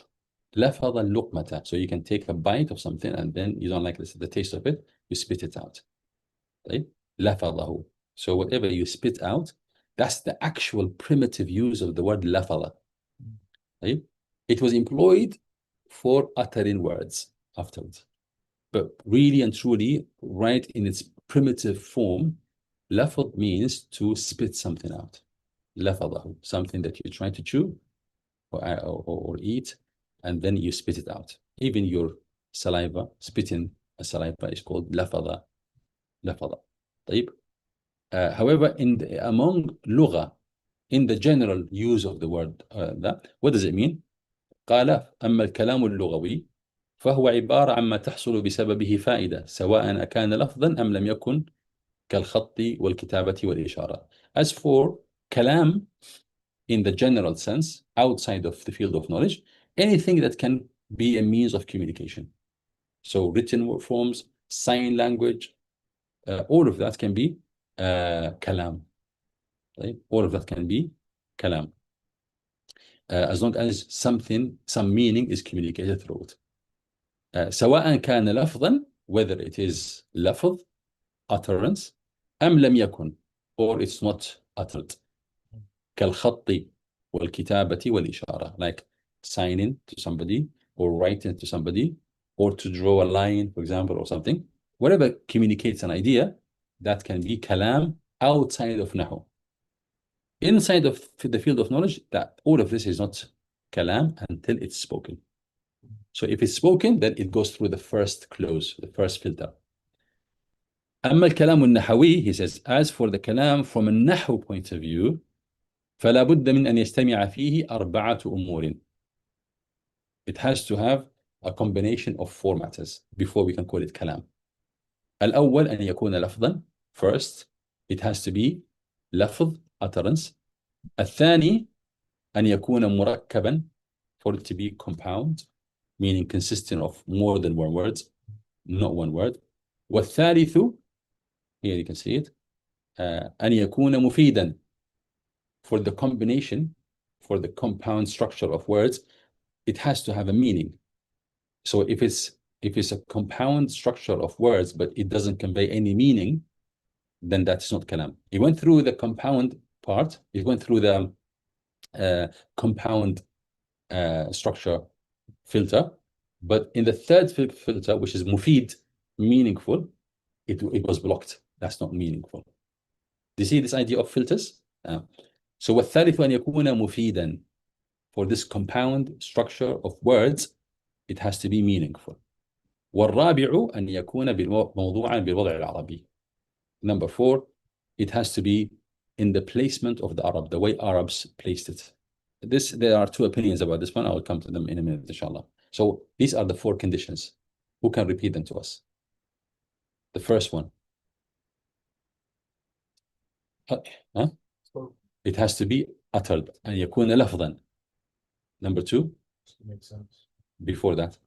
لفظ اللقمة. So you can take a bite of something and then you don't like the taste of it, you spit it out. طيب لفظه. So whatever you spit out, that's the actual primitive use of the word لفظ. طيب it was employed for uttering words afterwards. But really and truly, right in its primitive form, lafad means to spit something out. Lafadahu, something that you try to chew or eat, and then you spit it out. Even your saliva, spitting a saliva is called lafada. Lafada. However, among lugha, in the general use of the word, what does it mean? قال أما الكلام اللغوي فهو عبارة عما تحصل بسببه فائدة سواء كان لفظا أم لم يكن كالخط والكتابة والإشارة. As for kalam, in the general sense, outside of the field of knowledge, anything that can be a means of communication. So written forms, sign language, all of that can be kalam. Right? All of that can be kalam. As long as some meaning is communicated through it. سواء كان لفظا, whether it is لفظ, utterance, أم لم يكن, or it's not uttered. كالخط والكتابة والإشارة, like signing to somebody or writing to somebody or to draw a line, for example, or something. Whatever communicates an idea, that can be kalam outside of Nahw. Inside of the field of knowledge, that all of this is not kalam until it's spoken. So if it's spoken, then it goes through the first clause, the first filter. أما الكلام النحوي, he says, as for the kalam from a Nahw point of view, فلا بد من أن يجتمع فيه أربعة أمور. It has to have a combination of four matters before we can call it kalam. الأول أن يكون لفظا. First, it has to be لفظ, utterance. الثاني أن يكون مركبا, for it to be compound, meaning consisting of more than one word, not one word. والثالث, here you can see it, أن يكون مفيدا, for the combination, for the compound structure of words, it has to have a meaning. So if it's a compound structure of words, but it doesn't convey any meaning, then that's not kalam. He went through the compound part, he went through the compound structure filter. But in the third filter, which is mufid, meaningful, it was blocked. That's not meaningful. Do you see this idea of filters? So والثالث أن يكون مفيدا. For this compound structure of words, it has to be meaningful. والرابع أن يكون موضوعا بالوضع العربي. Number 4, it has to be in the placement of the Arab, the way Arabs placed it. There are 2 opinions about this one. I will come to them in a minute, inshallah. So these are the 4 conditions. Who can repeat them to us? The first one. It has to be uttered. أن يكون لفظا. Number 2. Makes sense. Before that.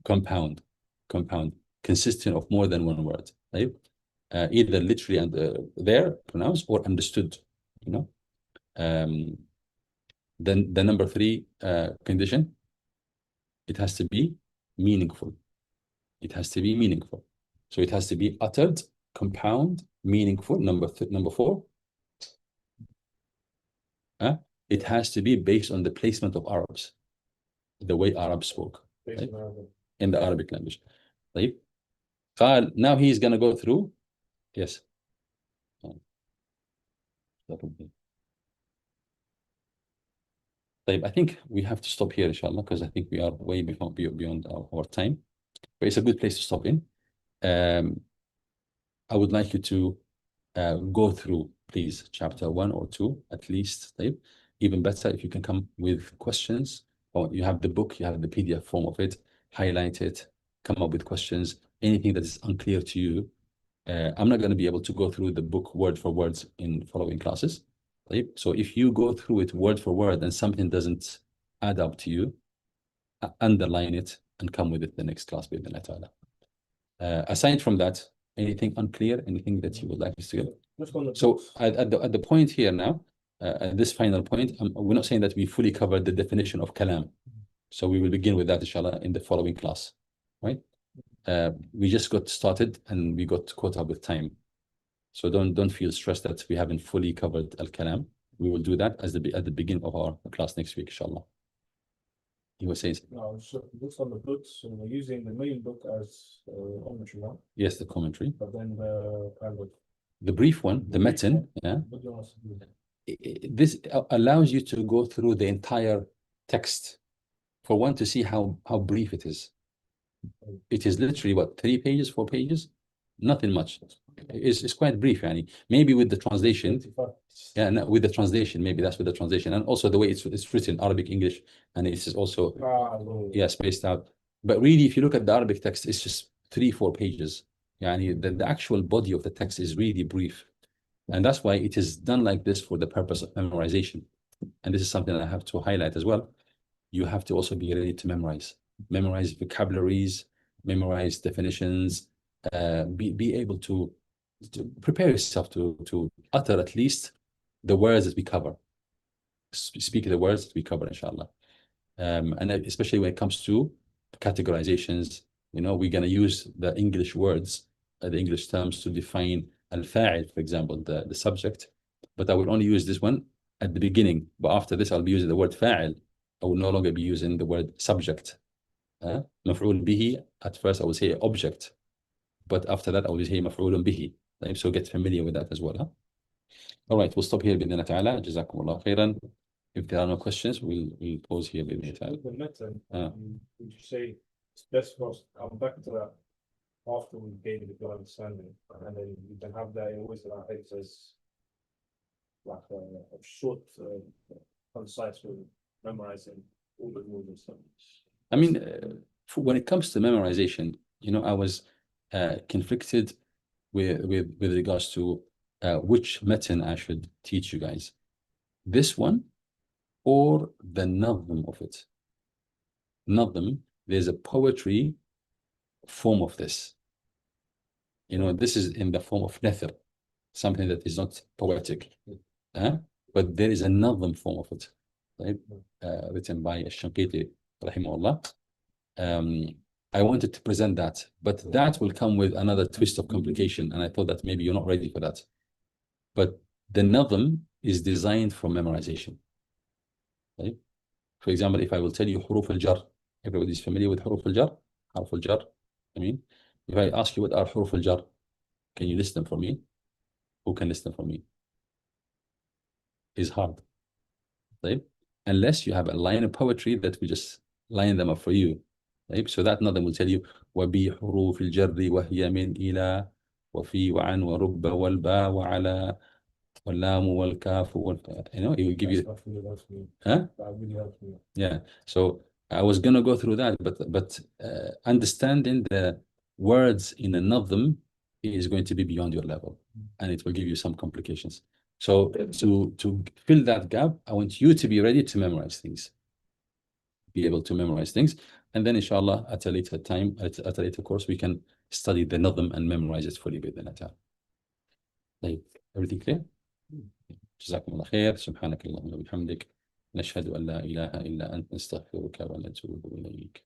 Compound, consisting of more than one word, right? Either literally and there pronounced or understood, you know. Then the number 3 condition, it has to be meaningful. It has to be meaningful. So it has to be uttered, compound, meaningful. Number 4. It has to be based on the placement of Arabs, the way Arabs spoke. Right? In the Arabic language. طيب. Now he's going to go through. Yes. طيب, I think we have to stop here, inshallah, because I think we are way beyond our time. But it's a good place to stop in. I would like you to go through, please, chapter 1 or 2 at least. طيب. Even better if you can come with questions, or you have the book, you have the PDF form of it, highlight it, come up with questions, anything that is unclear to you. I'm not going to be able to go through the book word for word in following classes. Right? So if you go through it word for word and something doesn't add up to you, underline it and come with it the next class. Aside from that, anything unclear, anything that you would like us to get? So at the point here now, at this final point, we're not saying that we fully covered the definition of kalam. So we will begin with that, inshallah, in the following class, right? We just got started and we got caught up with time. So don't feel stressed that we haven't fully covered al-kalam. We will do that at the beginning of our class next week, inshallah. He was saying. No, so looks on the books, so we're using the main book as commentary one. Yes, the commentary. But then the kind of the brief one, the metin, yeah. This allows you to go through the entire text for one to see how brief it is. It is literally what, 3 pages, 4 pages, nothing much. It's quite brief, yani. Maybe with the translation, yeah, no, with the translation, maybe that's with the translation, and also the way it's written, Arabic, English, and it's also yeah, spaced out. But really, if you look at the Arabic text, it's just 3-4 pages. Yani the actual body of the text is really brief, and that's why it is done like this for the purpose of memorization. And this is something that I have to highlight as well. You have to also be ready to memorize vocabularies, memorize definitions, be able to prepare yourself to utter at least the words that we cover, speak the words that we cover, inshallah. And especially when it comes to categorizations, you know, we're going to use the English words, the English terms to define al-fa'il, for example, the subject. But I will only use this one at the beginning. But after this, I'll be using the word fa'il. I will no longer be using the word subject. Maf'ul bihi, at first I would say object. But after that, I will say maf'ulun bihi. So get familiar with that as well. Huh? All right, we'll stop here. Bidna ta'ala. Jazakumullah khairan. If there are no questions, we'll pause here. Bidna ta'ala. The method, would you say it's best for us to come back to that after we gain the good understanding, and then we can have that always in our heads as like a short, concise way of memorizing all the rules and stuff? I mean, when it comes to memorization, you know, I was conflicted with regards to which metin I should teach you guys. This one or the Nahw of it. Nahw, there's a poetry form of this. You know, this is in the form of nathr, something that is not poetic. But there is a Nahw form of it, right? Written by Al-Shanqiti, rahimahullah. I wanted to present that, but that will come with another twist of complication, and I thought that maybe you're not ready for that. But the Nahw is designed for memorization. طيب. For example, if I will tell you حروف الجر, everybody is familiar with حروف الجر, حرف الجر. I mean, if I ask you what are حروف الجر, can you list them for me? Who can list them for me? It's hard. طيب. Unless you have a line of poetry that will just line them up for you. طيب. So that nothing will tell you وبحروف الجر وهي من إلى وفي وعن ورب والباء وعلى واللام والكاف you know, it will give you. That really helps me. Huh? That really helps me. Yeah. So I was gonna go through that, but understanding the words in a Nahw is going to be beyond your level, and it will give you some complications. So to fill that gap, I want you to be ready to memorize things, be able to memorize things, and then inshallah at a later time, at a later course, we can study the Nahw and memorize it fully بإذن الله. طيب. Everything clear? جزاكم الله خير. سبحانك اللهم وبحمدك نشهد أن لا إله إلا أنت نستغفرك ونتوب إليك.